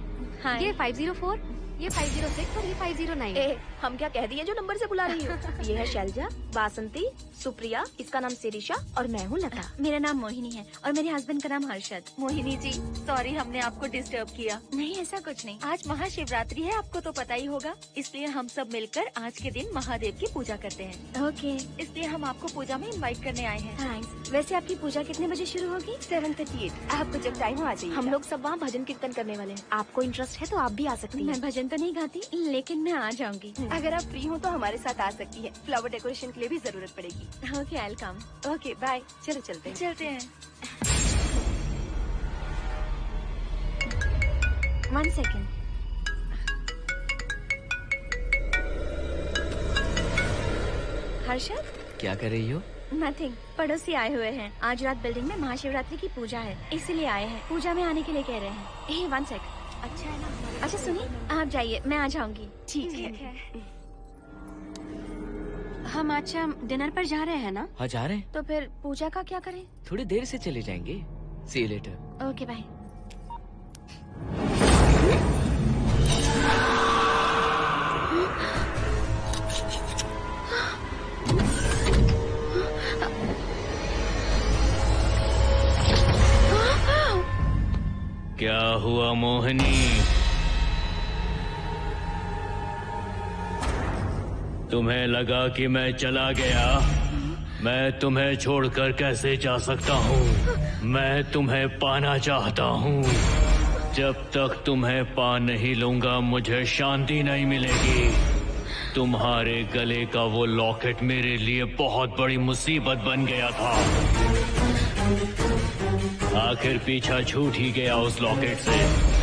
हाँ, ये 504, ये 506 और ये 509। ए, हम क्या कह दिए जो नंबर से बुला रही हो? ये है शैलजा, बासंती, सुप्रिया, इसका नाम शिरीषा और मैं हूँ लता। मेरा नाम मोहिनी है और मेरे हस्बैंड का नाम हर्षद। मोहिनी जी, सॉरी हमने आपको डिस्टर्ब किया। नहीं, ऐसा कुछ नहीं। आज महाशिवरात्रि है, आपको तो पता ही होगा, इसलिए हम सब मिलकर आज के दिन महादेव की पूजा करते हैं। ओके, इसलिए हम आपको पूजा में इनवाइट करने आए हैं। थैंक्स। वैसे आपकी पूजा कितने बजे शुरू होगी? 7:38। आपको जब टाइम हो आ जाइए। हम लोग सब वहाँ भजन कीर्तन करने वाले हैं। आपको इंटरेस्ट है तो आप भी आ सकती हैं। मैं भजन तो नहीं गाती, लेकिन मैं आ जाऊंगी। अगर आप फ्री हो तो हमारे साथ आ सकती है। फ्लावर डेकोरेशन के लिए भी जरूरत पड़ेगी। Okay, I will come. Okay, bye. चलो चलते हैं। चलते हैं। 1 सेकेंड। हर्षद, क्या कर रही हो? नथिंग। पड़ोसी आए हुए हैं। आज रात बिल्डिंग में महाशिवरात्रि की पूजा है, इसीलिए आए हैं। पूजा में आने के लिए कह रहे हैं। 1 सेकेंड। अच्छा है ना? अच्छा सुनिए, आप जाइए, मैं आ जाऊंगी। ठीक है। हम अच्छा डिनर पर जा रहे हैं ना? हाँ, जा रहे हैं। तो फिर पूजा का क्या करें? थोड़ी देर से चले जाएंगे। See you later. Okay, bye. क्या हुआ मोहिनी? तुम्हें लगा कि मैं चला गया? मैं तुम्हें छोड़कर कैसे जा सकता हूँ? मैं तुम्हें पाना चाहता हूँ। जब तक तुम्हें पा नहीं लूंगा मुझे शांति नहीं मिलेगी। तुम्हारे गले का वो लॉकेट मेरे लिए बहुत बड़ी मुसीबत बन गया था। आखिर पीछा छूट ही गया उस लॉकेट से।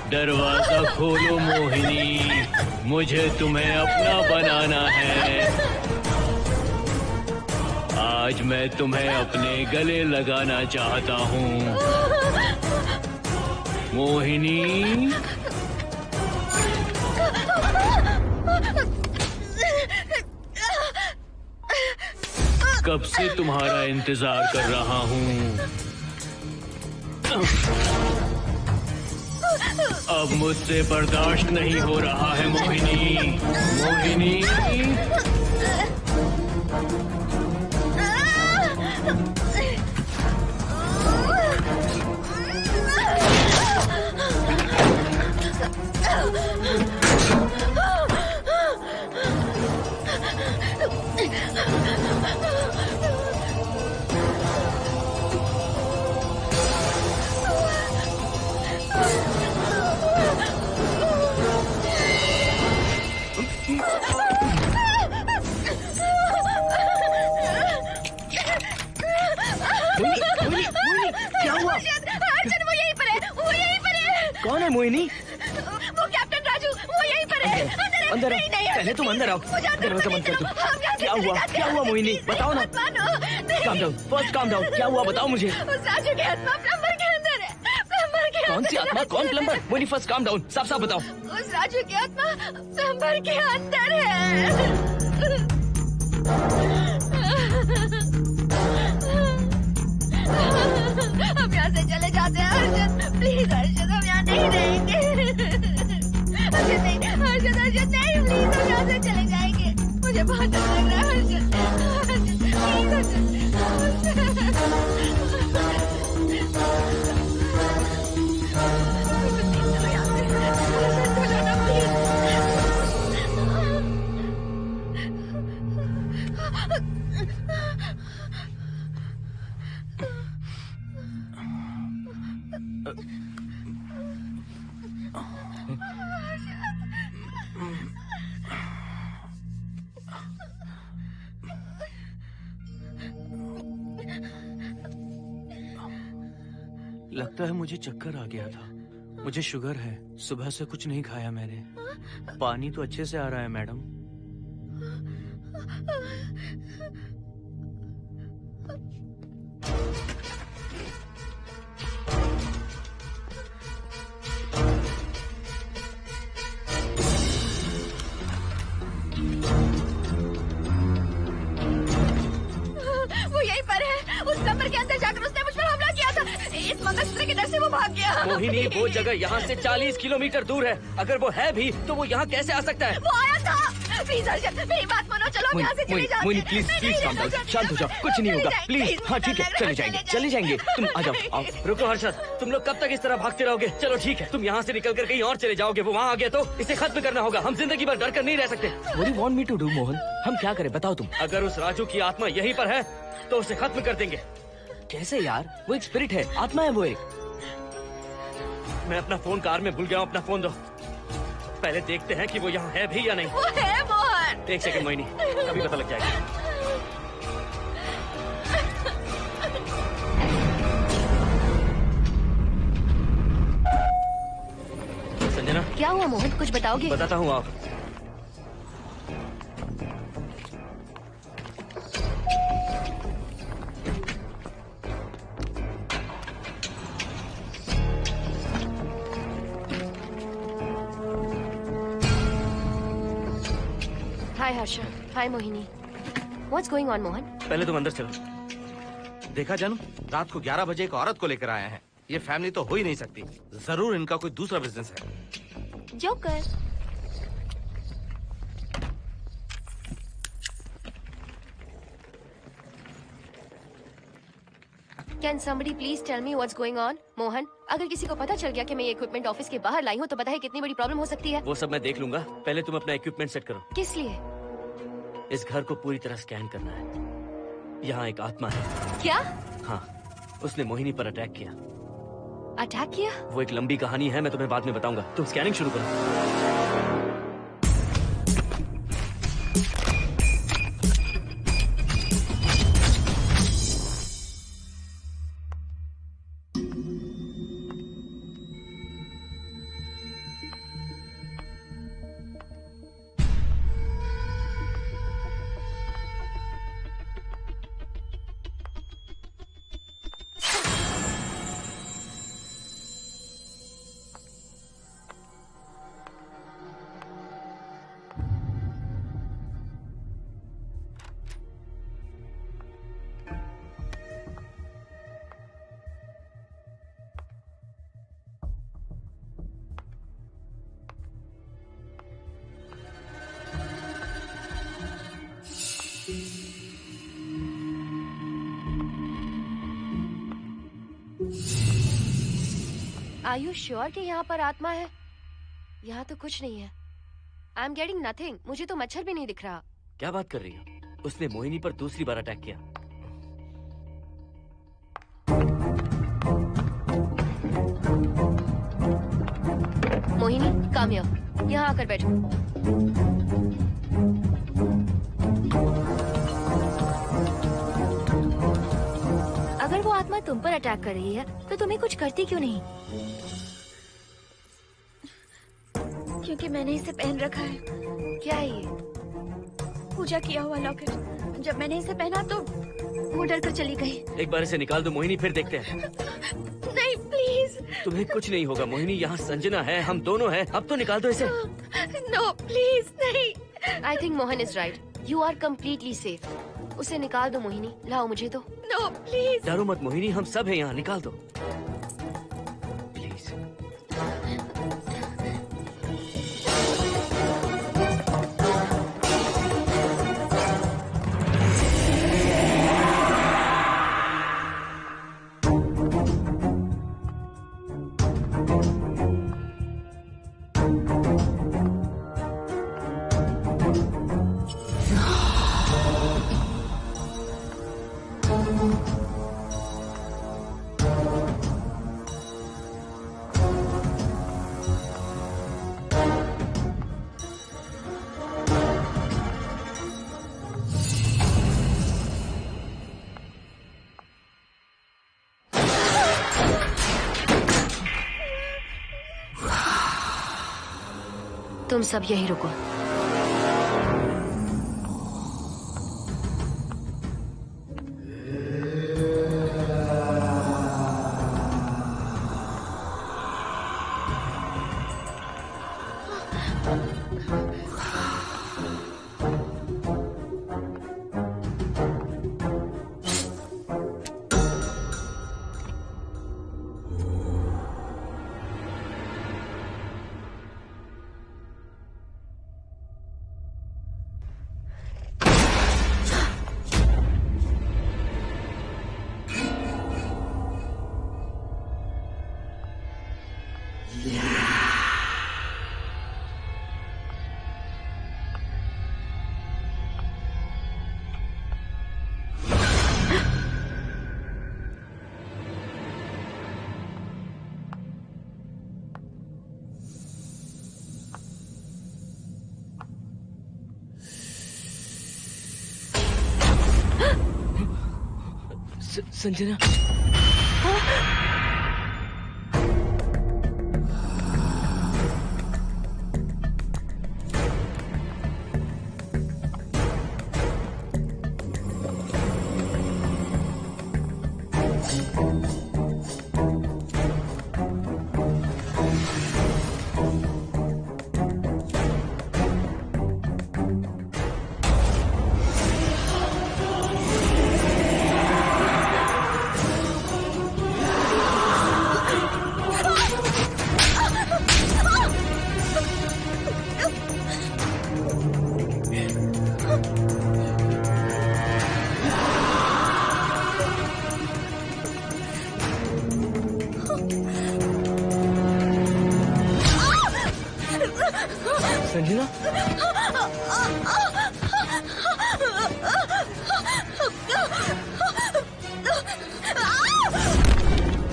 दरवाजा खोलो मोहिनी, मुझे तुम्हें अपना बनाना है। आज मैं तुम्हें अपने गले लगाना चाहता हूँ मोहिनी। कब से तुम्हारा इंतजार कर रहा हूँ। अब मुझसे बर्दाश्त नहीं हो रहा है मोहिनी। मोहिनी कौन है मोहिनी? वो कैप्टन राजू, वो यहीं पर है। अंदर नहीं, नहीं, पहले तुम अंदर आओ। दरवाजा बंद कर दो। क्या हुआ? क्या हुआ मोहिनी? बताओ ना। Calm down, first calm down. क्या हुआ बताओ मुझे। उस राजू की आत्मा प्लम्बर के अंदर है। प्लम्बर के कौन सी आत्मा? कौन plumber? Mohini first calm down, साफ साफ बताओ। उस राजू की आत्मा प्लम्बर के अंदर है। हम यहाँ से चले जाते हैं अर्जुन, प्लीज अर्जुन, हम यहाँ नहीं रहेंगे। अर्जुन नहीं, अर्जुन हर्षद हर्षद नहीं प्लीज हम यहाँ से चले जाएंगे, मुझे बहुत डर लग रहा है हर्षद हर्षद प्लीज लगता है मुझे चक्कर आ गया था। मुझे शुगर है, सुबह से कुछ नहीं खाया मैंने। पानी तो अच्छे से आ रहा है मैडम। वो यहीं पर है, उस कमरे के अंदर जाकर उसने मुझ पर हमला किया था। इस मंगलसूत्र के डर से वो भाग गया। मोहिनी, वो जगह यहाँ से 40 किलोमीटर दूर है। अगर वो है भी तो वो यहाँ कैसे आ सकता है? वो आया था। प्लीज हर्षद मेरी बात मानो, चलो हम यहाँ से चले जाते मोहिनी हैं। प्लीज नहीं, प्लीज नहीं, काम डाउन, हर्षद, शांत हो जाओ, कुछ नहीं होगा प्लीज। हाँ ठीक है, चले जाएंगे। तुम आ जाओ, आओ। रुको हर्षद, तुम लोग कब तक इस तरह भागते रहोगे? चलो ठीक है, तुम यहाँ से निकल कर कहीं और चले जाओगे। वो वहाँ आ गया तो इसे खत्म करना होगा। हम जिंदगी भर डर कर नहीं रह सकते। What do you want me to do, Mohan? हम क्या करें बताओ तुम। अगर उस राजू की आत्मा यहीं पर है तो उसे खत्म कर देंगे। कैसे यार? वो एक स्पिरिट है, आत्मा है वो एक। मैं अपना फोन कार में भूल गया हूँ। अपना फोन दो, पहले देखते हैं कि वो यहाँ है भी या नहीं। वो है मोहन। एक सेकंड मोहिनी, अभी पता लग जाएगा। संजना, क्या हुआ मोहन, कुछ बताओगे? बताता हूँ आप। हाय हर्षा, हाय Mohini. What's going on Mohan? पहले तुम अंदर चलो। देखा जानू, रात को 11 बजे एक औरत को लेकर आया है। ये फैमिली तो हो ही नहीं सकती। जरूर इनका कोई दूसरा बिजनेस है। Joker. Can somebody please tell me what's going on? Mohan, अगर किसी को पता चल गया कि मैं ये इक्विपमेंट ऑफिस के बाहर लाई हूँ तो पता है कितनी बड़ी प्रॉब्लम हो सकती है। वो सब मैं देख लूंगा, पहले तुम अपना इक्विपमेंट सेट करो। किस लिए? इस घर को पूरी तरह स्कैन करना है। यहाँ एक आत्मा है। क्या? हाँ, उसने मोहिनी पर अटैक किया। अटैक किया? वो एक लंबी कहानी है, मैं तुम्हें बाद में बताऊंगा। तुम स्कैनिंग शुरू करो। Are you sure कि यहाँ पर आत्मा है? यहाँ तो कुछ नहीं है। I'm getting nothing. मुझे तो मच्छर भी नहीं दिख रहा। क्या बात कर रही हो? उसने मोहिनी पर दूसरी बार अटैक किया। Mohini, come here. यहाँ आकर बैठो। अगर वो आत्मा तुम पर अटैक कर रही है तो तुम्हें कुछ करती क्यों नहीं? क्योंकि मैंने इसे पहन रखा है। क्या है ये? पूजा किया हुआ लॉकेट। जब मैंने इसे पहना तो वो डर कर चली गई। एक बार इसे निकाल दो मोहिनी, फिर देखते हैं। नहीं प्लीज। तुम्हें कुछ नहीं होगा मोहिनी, यहाँ संजना है, हम दोनों हैं। अब तो निकाल दो इसे। नो प्लीज नहीं। I think Mohan is right. You are completely safe. उसे निकाल दो मोहिनी, लाओ मुझे तो। No please. डरो मत मोहिनी, हम सब हैं यहाँ, निकाल दो प्लीज। तुम सब यही रुको। संजना,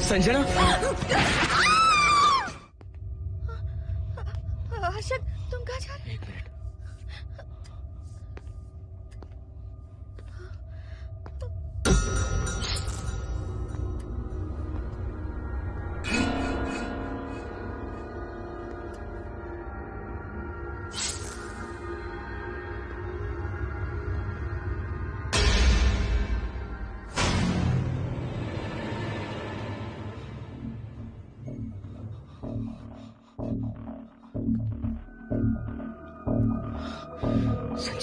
संजना, हर्षद, तुम कहाँ जा रहे? एक मिनट।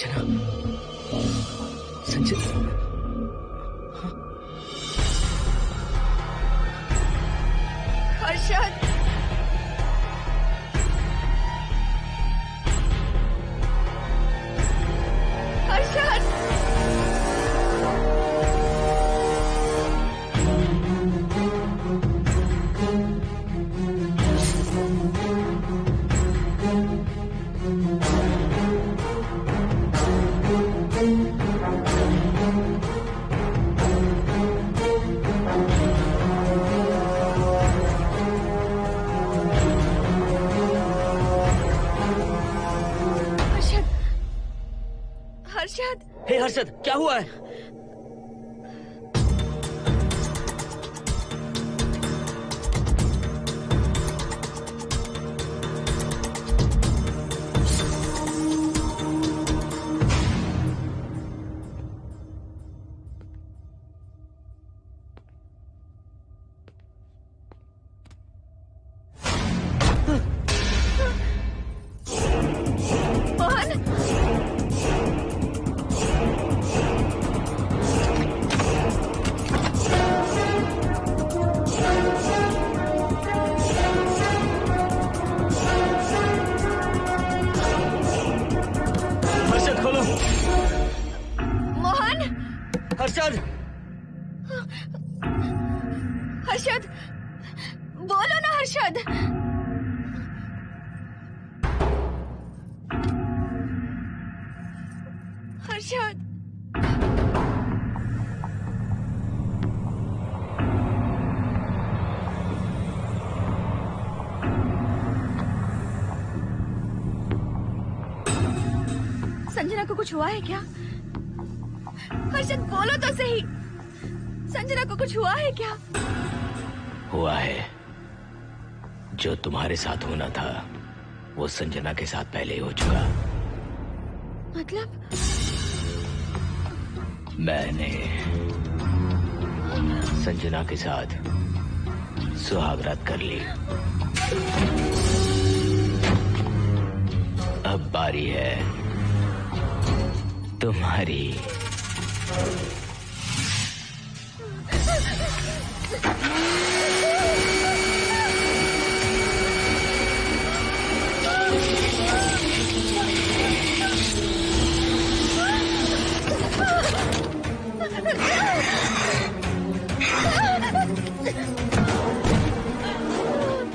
संजना, संजना, हर्षद, हर्षद, हर्षद। हे हर्षद, क्या हुआ है? हर्षद, हर्षद, बोलो ना हर्षद। हर्षद, संजना को कुछ हुआ है क्या? हर्षद, बोलो तो सही। संजना को कुछ हुआ है क्या? हुआ है। जो तुम्हारे साथ होना था वो संजना के साथ पहले ही हो चुका। मतलब? मैंने संजना के साथ सुहागरात कर ली। अब बारी है तुम्हारी।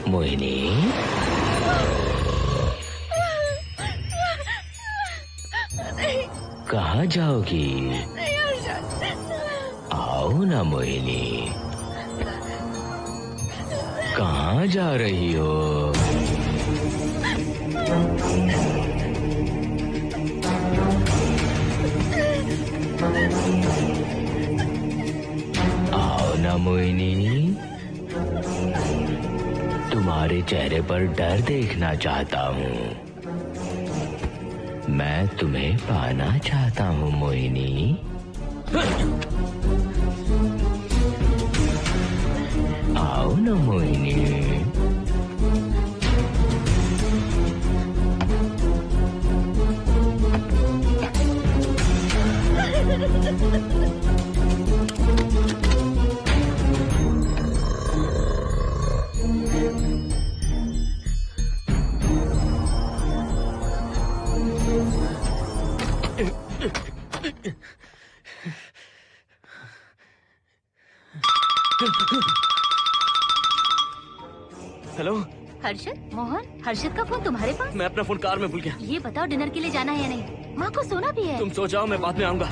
मोहिनी, कहाँ जाओगी? आओ ना मोहिनी, कहाँ जा रही हो? आओ ना मोहिनी, तुम्हारे चेहरे पर डर देखना चाहता हूँ। मैं तुम्हें पाना चाहता हूँ मोहिनी। आओ ना मोहिनी। हेलो हर्षद, मोहन, हर्षद का फोन तुम्हारे पास? मैं अपना फोन कार में भूल गया। ये बताओ डिनर के लिए जाना है या नहीं? माँ को सोना भी है। तुम सो जाओ, मैं बाद में आऊंगा।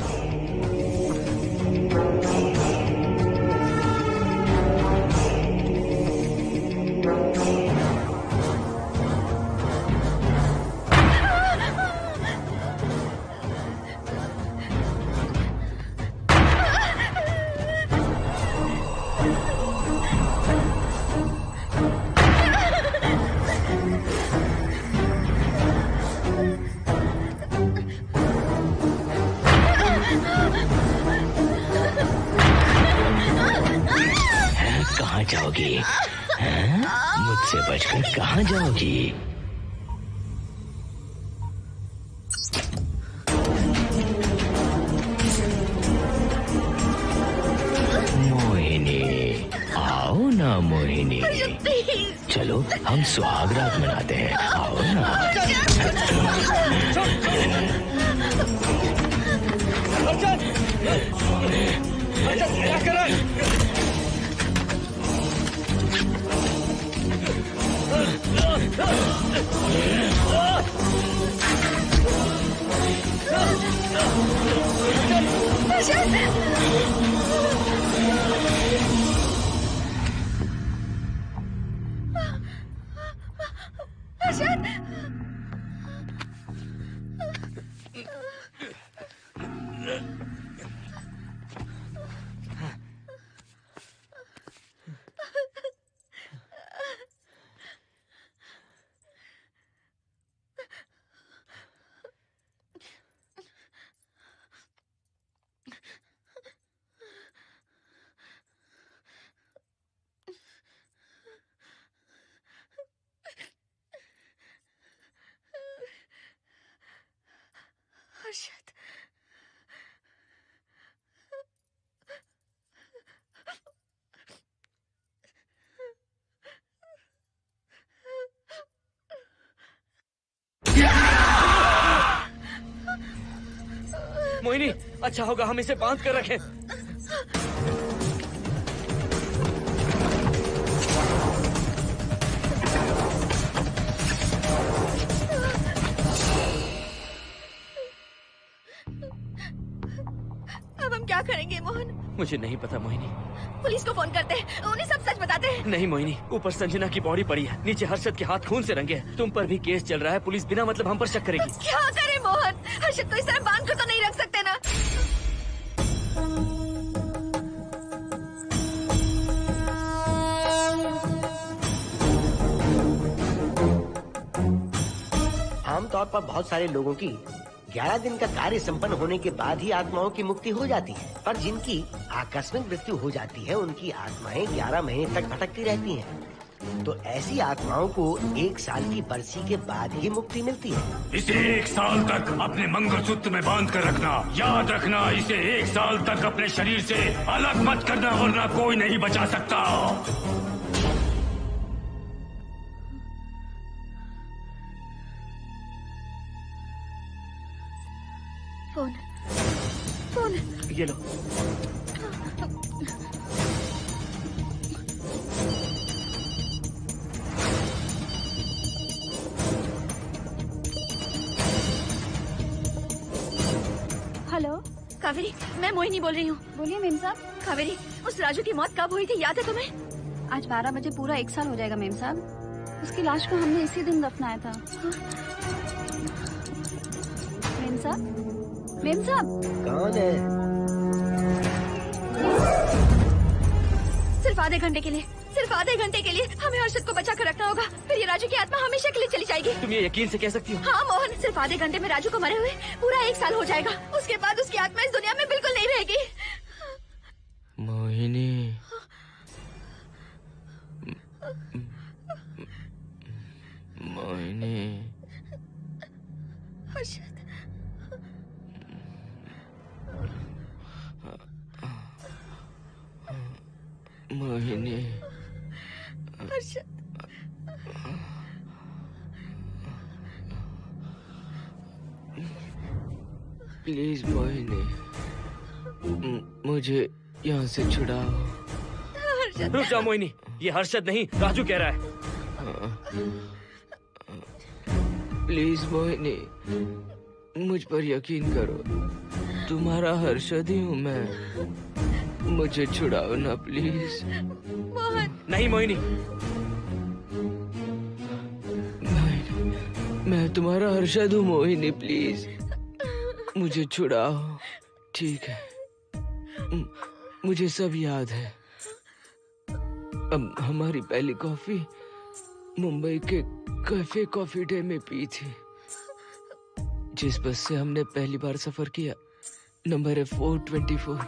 कहाँ जाओगी? मुझसे बचकर कहाँ जाओगी? मोहिनी, आओ ना मोहिनी। चलो हम सुहागरात मनाते हैं, आओ ना। क्या कर रहा है? हर्षद, मोहिनी, अच्छा होगा हम इसे बांध कर रखें। अब हम क्या करेंगे मोहन? मुझे नहीं पता मोहिनी। पुलिस को फोन करते हैं, उन्हें सब सच बताते हैं। नहीं मोहिनी, ऊपर संजना की बॉडी पड़ी है, नीचे हर्षद के हाथ खून से रंगे हैं। तुम पर भी केस चल रहा है, पुलिस बिना मतलब हम पर शक करेगी। तो क्या करें मोहन? हर्षद को इस तरह बांध कर तो नहीं रख सकते ना। आमतौर पर बहुत सारे लोगों की 11 दिन का कार्य संपन्न होने के बाद ही आत्माओं की मुक्ति हो जाती है, पर जिनकी आकस्मिक मृत्यु हो जाती है उनकी आत्माएं 11 महीने तक भटकती रहती हैं। तो ऐसी आत्माओं को 1 साल की बरसी के बाद ही मुक्ति मिलती है। इसे 1 साल तक अपने मंगलसूत्र में बांध कर रखना। याद रखना, इसे 1 साल तक अपने शरीर से अलग मत करना, वरना कोई नहीं बचा सकता। फोन ये लो। हेलो कावेरी, मैं मोहिनी बोल रही हूँ। बोलिए मेम साहब। कावेरी, उस राजू की मौत कब हुई थी, याद है तुम्हें? आज 12 बजे पूरा 1 साल हो जाएगा मेम साहब। उसकी लाश को हमने इसी दिन दफनाया था। मेम साहब, मेम साहब। कौन है? सिर्फ आधे घंटे के लिए, सिर्फ आधे घंटे के लिए हमें हर्षद को बचा कर रखना होगा, फिर ये राजू की आत्मा हमेशा के लिए चली जाएगी। तुम ये यकीन से कह सकती हो? हाँ मोहन, सिर्फ आधे घंटे में राजू को मरे हुए पूरा 1 साल हो जाएगा। उसके बाद उसकी आत्मा इस दुनिया में बिल्कुल नहीं रहेगी। मोहिनी, मोहिनी। हर्षद, मोहिनी। हर्षद, प्लीज मोहिनी, मुझे यहाँ से छुड़ाओ। रुक जाओ मोहिनी, ये हर्षद नहीं राजू कह रहा है। प्लीज मोहिनी, मुझ पर यकीन करो, तुम्हारा हर्षद ही हूँ मैं। मुझे छुड़ाओ ना प्लीज। मोहन। नहीं मोहिनी, मैं तुम्हारा हर्षद हूँ मोहिनी, प्लीज मुझे छुड़ाओ। ठीक है, मुझे सब याद है। अब हमारी पहली कॉफी मुंबई के कैफे कॉफी डे में पी थी। जिस बस से हमने पहली बार सफर किया, नंबर है 424,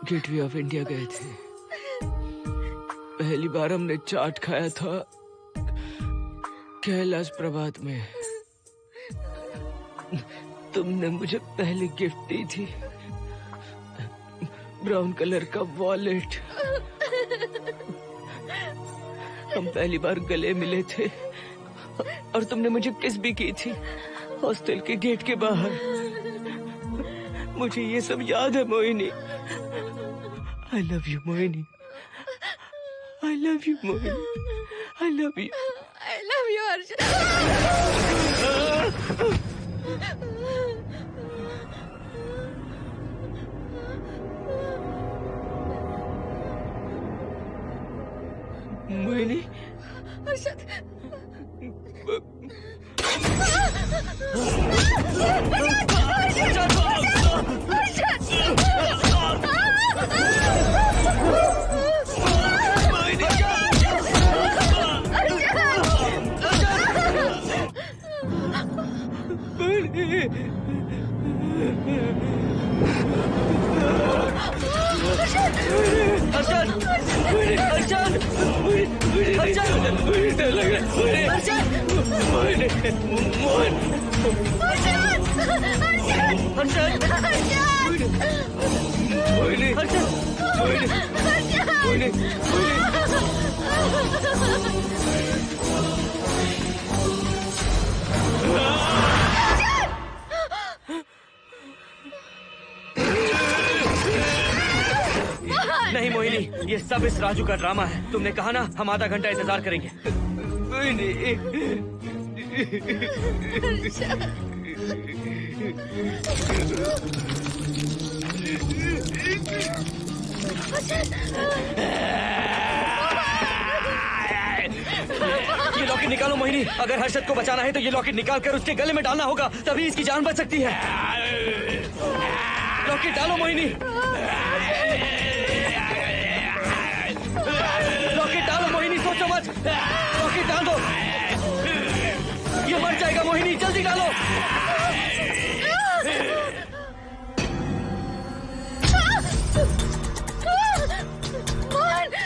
गेटवे ऑफ इंडिया गए थे। पहली बार हमने चाट खाया था कैलाश प्रभात में। तुमने मुझे पहली गिफ्ट दी थी, ब्राउन कलर का वॉलेट। हम पहली बार गले मिले थे और तुमने मुझे किस भी की थी हॉस्टल के गेट के बाहर। मुझे ये सब याद है Mohini. I love you Mohini, I love you Mohini, I love you, I love you Harshad. Mohini, Harshad, नहीं मोहिनी, ये सब इस राजू का ड्रामा है। तुमने कहा ना हम आधा घंटा इंतजार करेंगे। ये लॉकेट निकालो मोहिनी। अगर हर्षद को बचाना है तो ये लॉकेट निकाल कर उसके गले में डालना होगा, तभी इसकी जान बच सकती है। लॉकेट डालो मोहिनी, लॉकेट डालो मोहिनी, सोचो मत। लॉकेट डाल दो, ये मर जाएगा जाएगा मोहिनी, जल्दी डालो।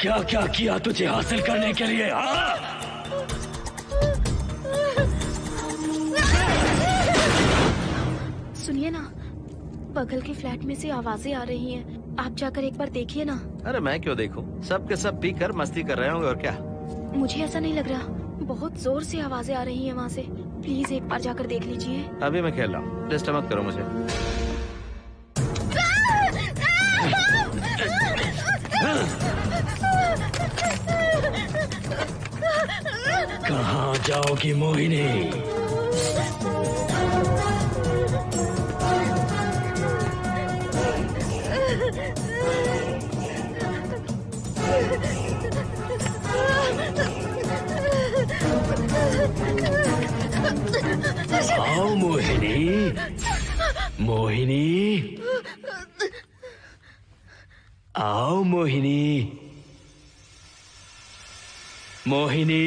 क्या क्या किया तुझे हासिल करने के लिए? सुनिए ना, बगल के फ्लैट में से आवाजें आ रही हैं। आप जाकर एक बार देखिए ना। अरे मैं क्यों देखूं? सब के सब पीकर मस्ती कर रहे होंगे और क्या। मुझे ऐसा नहीं लग रहा, बहुत जोर से आवाजें आ रही हैं वहाँ से। प्लीज एक बार जाकर देख लीजिए। अभी मैं खेल रहा हूँ, डिस्टर्ब मत करो मुझे। कहाँ जाओगी मोहिनी? आओ मोहिनी, मोहिनी, आओ मोहिनी, मोहिनी।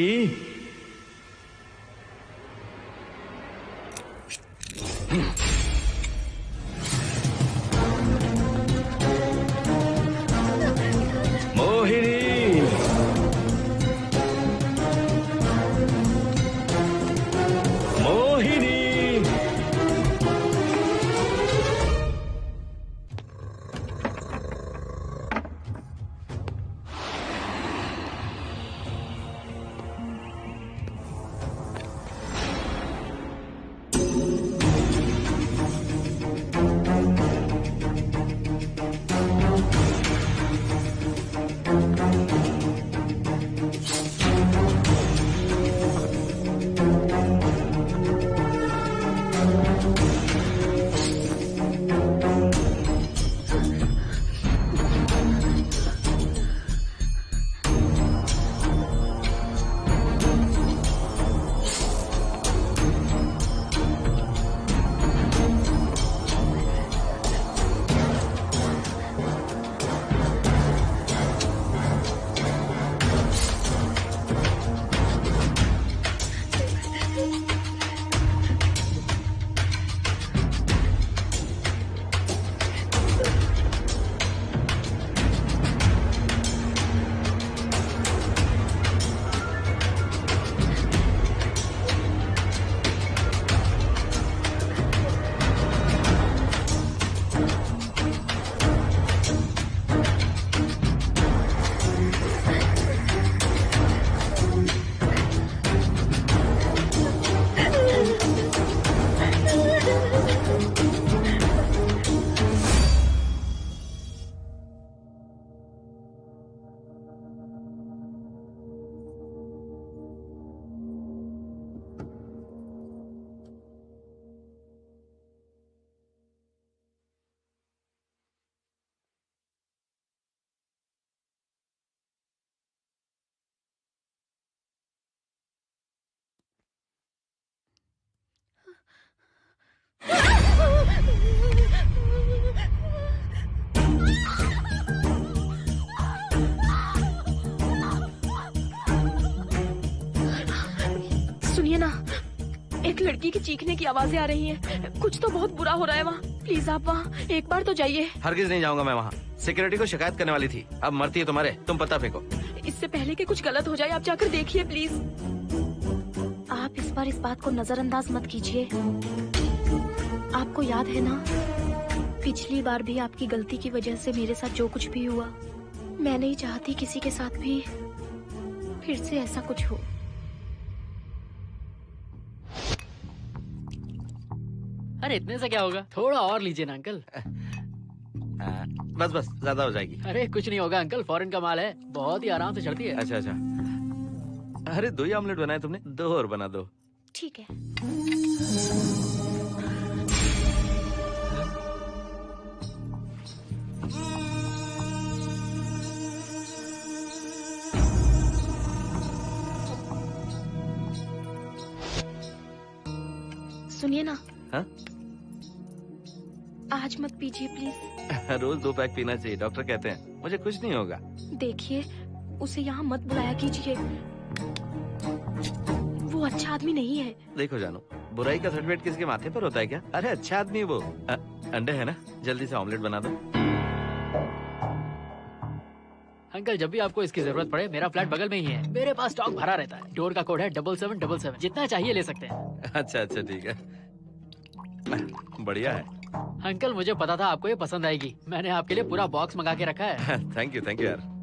सुनिए ना, एक लड़की की चीखने की आवाजें आ रही हैं। कुछ तो बहुत बुरा हो रहा है वहाँ। प्लीज आप वहाँ एक बार तो जाइए। हरगिज नहीं जाऊंगा मैं वहाँ। सिक्योरिटी को शिकायत करने वाली थी, अब मरती है तुम्हारे। तुम पता फेंको। इससे पहले कि कुछ गलत हो जाए, आप जाकर देखिए प्लीज। आप इस बार इस बात को नजरअंदाज मत कीजिए। आपको याद है ना, पिछली बार भी आपकी गलती की वजह से मेरे साथ जो कुछ भी हुआ, मैं नहीं चाहती किसी के साथ भी फिर से ऐसा कुछ हो। अरे इतने से क्या होगा, थोड़ा और लीजिए ना अंकल। बस बस, ज्यादा हो जाएगी। अरे कुछ नहीं होगा अंकल, फॉरेन का माल है, बहुत ही आराम से चढ़ती है। अच्छा अच्छा। अरे 2 ही ऑमलेट बनाए तुमने, 2 और बना दो। ठीक है। सुनिए ना। हाँ? आज मत पीजिए प्लीज। रोज 2 पैक पीना चाहिए, डॉक्टर कहते हैं। मुझे कुछ नहीं होगा। देखिए, उसे यहाँ मत बुलाया कीजिए, वो अच्छा आदमी नहीं है। देखो जानू, बुराई का सर्टिफिकेट किसी के माथे पर होता है क्या? अरे अच्छा आदमी है वो। अंडे है ना, जल्दी से ऑमलेट बना दो। अंकल जब भी आपको इसकी जरूरत पड़े, मेरा फ्लैट बगल में ही है, मेरे पास स्टॉक भरा रहता है। डोर का कोड है 7777, जितना चाहिए ले सकते हैं। अच्छा अच्छा ठीक है, बढ़िया है। अंकल मुझे पता था आपको ये पसंद आएगी, मैंने आपके लिए पूरा बॉक्स मंगा के रखा है। थैंक यू यार।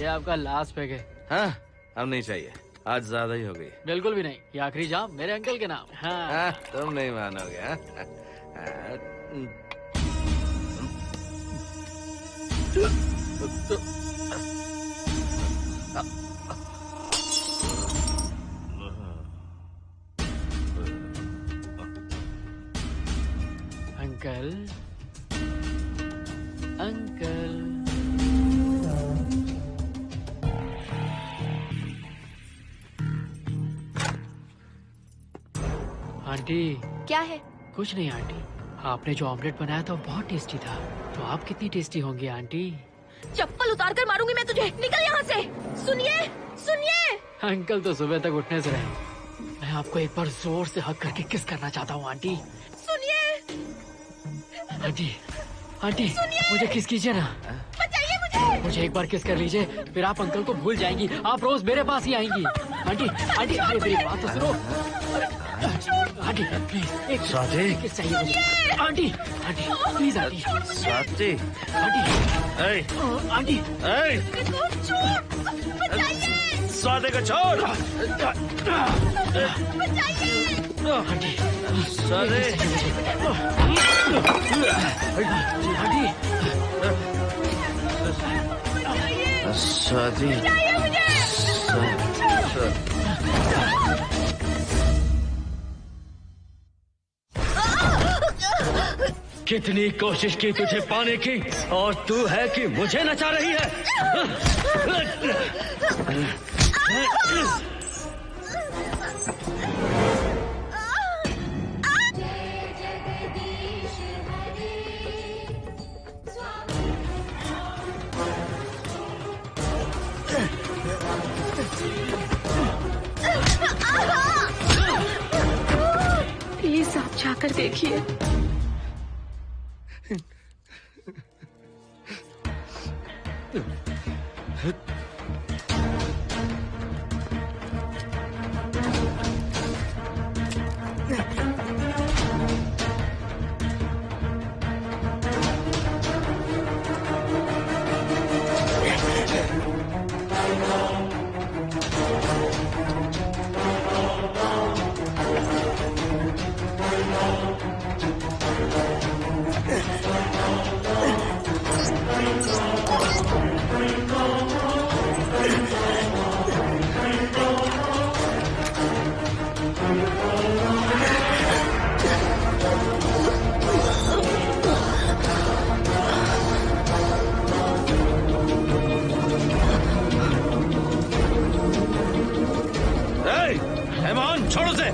ये आपका लास्ट पैक है। हाँ, अब नहीं चाहिए, आज ज्यादा ही हो गई। बिल्कुल भी नहीं, ये आखिरी जाम मेरे अंकल के नाम। हाँ। तुम नहीं मानोगे। Uncle uncle aunty. क्या है? कुछ नहीं आंटी, आपने जो ऑमलेट बनाया था वो बहुत टेस्टी था, तो आप कितनी टेस्टी होंगी आंटी? चप्पल उतार कर मारूंगी मैं तुझे, निकल यहाँ से। सुनिए सुनिए। अंकल तो सुबह तक उठने से रहे, मैं आपको एक बार जोर से हक करके किस करना चाहता हूँ आंटी। सुनिए आंटी, आंटी मुझे किस कीजिए ना, बचाइए मुझे। मुझे एक बार किस कर लीजिए, फिर आप अंकल को भूल जाएंगी, आप रोज मेरे पास ही आएंगी। आंटी आंटी अरे मेरी बात तो सुनो। आंटी प्लीज एक किस चाहिए मुझे। Aunty aunty please aunty. Swati aunty aunty Swati को छोड़। आंटी स्वाति स्वाति कितनी कोशिश की तुझे पाने की, और तू है कि मुझे नचा रही है। प्लीज आप जाकर देखिए। छोड़ो से।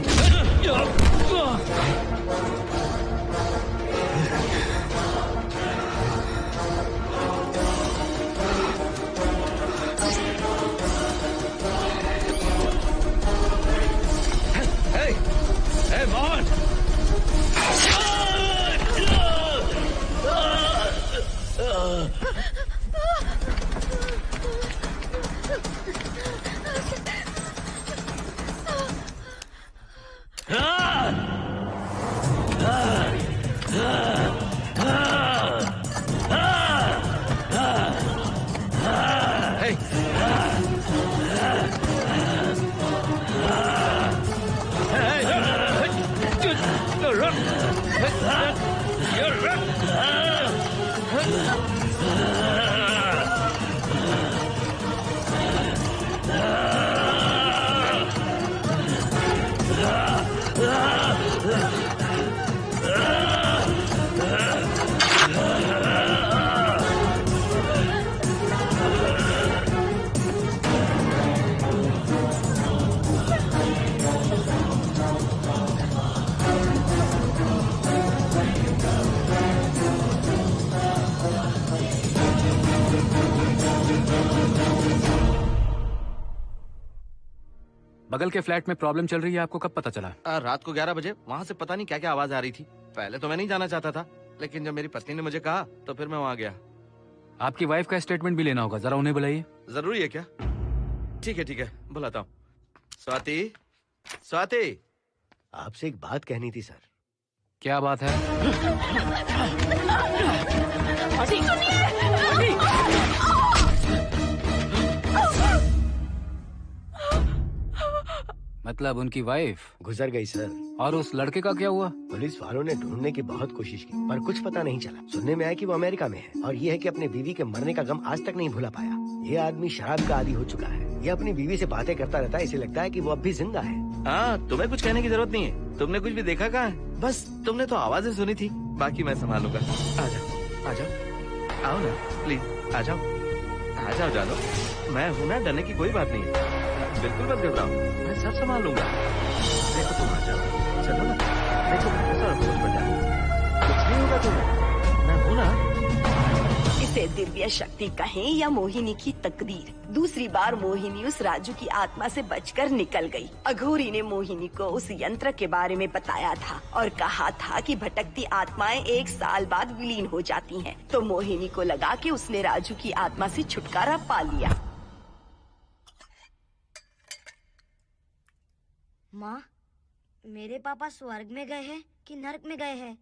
बगल के फ्लैट में प्रॉब्लम चल रही है, आपको कब पता चला? रात को 11 बजे वहाँ से पता नहीं क्या क्या आवाज आ रही थी। पहले तो मैं नहीं जाना चाहता था, लेकिन जब मेरी पत्नी ने मुझे कहा तो फिर मैं वहाँ गया। आपकी वाइफ का स्टेटमेंट भी लेना होगा, जरा उन्हें बुलाइए। जरूरी है क्या? ठीक है, बुलाता हूँ। स्वाति, स्वाति, आपसे एक बात कहनी थी सर। क्या बात है? मतलब उनकी वाइफ गुजर गई सर। और उस लड़के का क्या हुआ? पुलिस वालों ने ढूंढने की बहुत कोशिश की पर कुछ पता नहीं चला। सुनने में आया कि वो अमेरिका में है और ये है कि अपने बीवी के मरने का गम आज तक नहीं भुला पाया। ये आदमी शराब का आदी हो चुका है। ये अपनी बीवी से बातें करता रहता है, इसे लगता है कि वो अब भी जिंदा है। हाँ, तुम्हें कुछ कहने की जरूरत नहीं है। तुमने कुछ भी देखा कहाँ है? बस तुमने तो आवाजें सुनी थी, बाकी मैं संभालूंगा। आ जाओ, आओ ना प्लीज, आ जाओ जानो। मैं हूँ ना, डरने की कोई बात नहीं है। बिल्कुल मत घबराओ, मैं सब संभाल लूंगा। देखो तुम आ जाओ, चलो ना। देखो कैसा अफसोस पड़ जाए, कुछ नहीं होगा तुम्हें, मैं हूँ ना। इसे दिव्य शक्ति कहें या मोहिनी की तकदीर, दूसरी बार मोहिनी उस राजू की आत्मा से बचकर निकल गई। अघोरी ने मोहिनी को उस यंत्र के बारे में बताया था और कहा था कि भटकती आत्माएं 1 साल बाद विलीन हो जाती हैं। तो मोहिनी को लगा कि उसने राजू की आत्मा से छुटकारा पा लिया। माँ, मेरे पापा स्वर्ग में गए हैं कि नरक में गए हैं?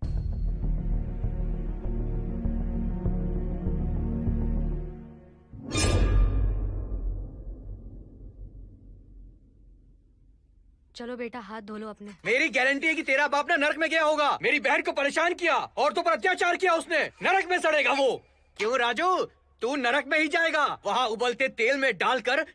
चलो बेटा, हाथ धो लो अपने। मेरी गारंटी है कि तेरा बाप ना नरक में गया होगा। मेरी बहन को परेशान किया, औरतों पर अत्याचार किया उसने। नरक में सड़ेगा वो। क्यों राजू, तू नरक में ही जाएगा। वहाँ उबलते तेल में डालकर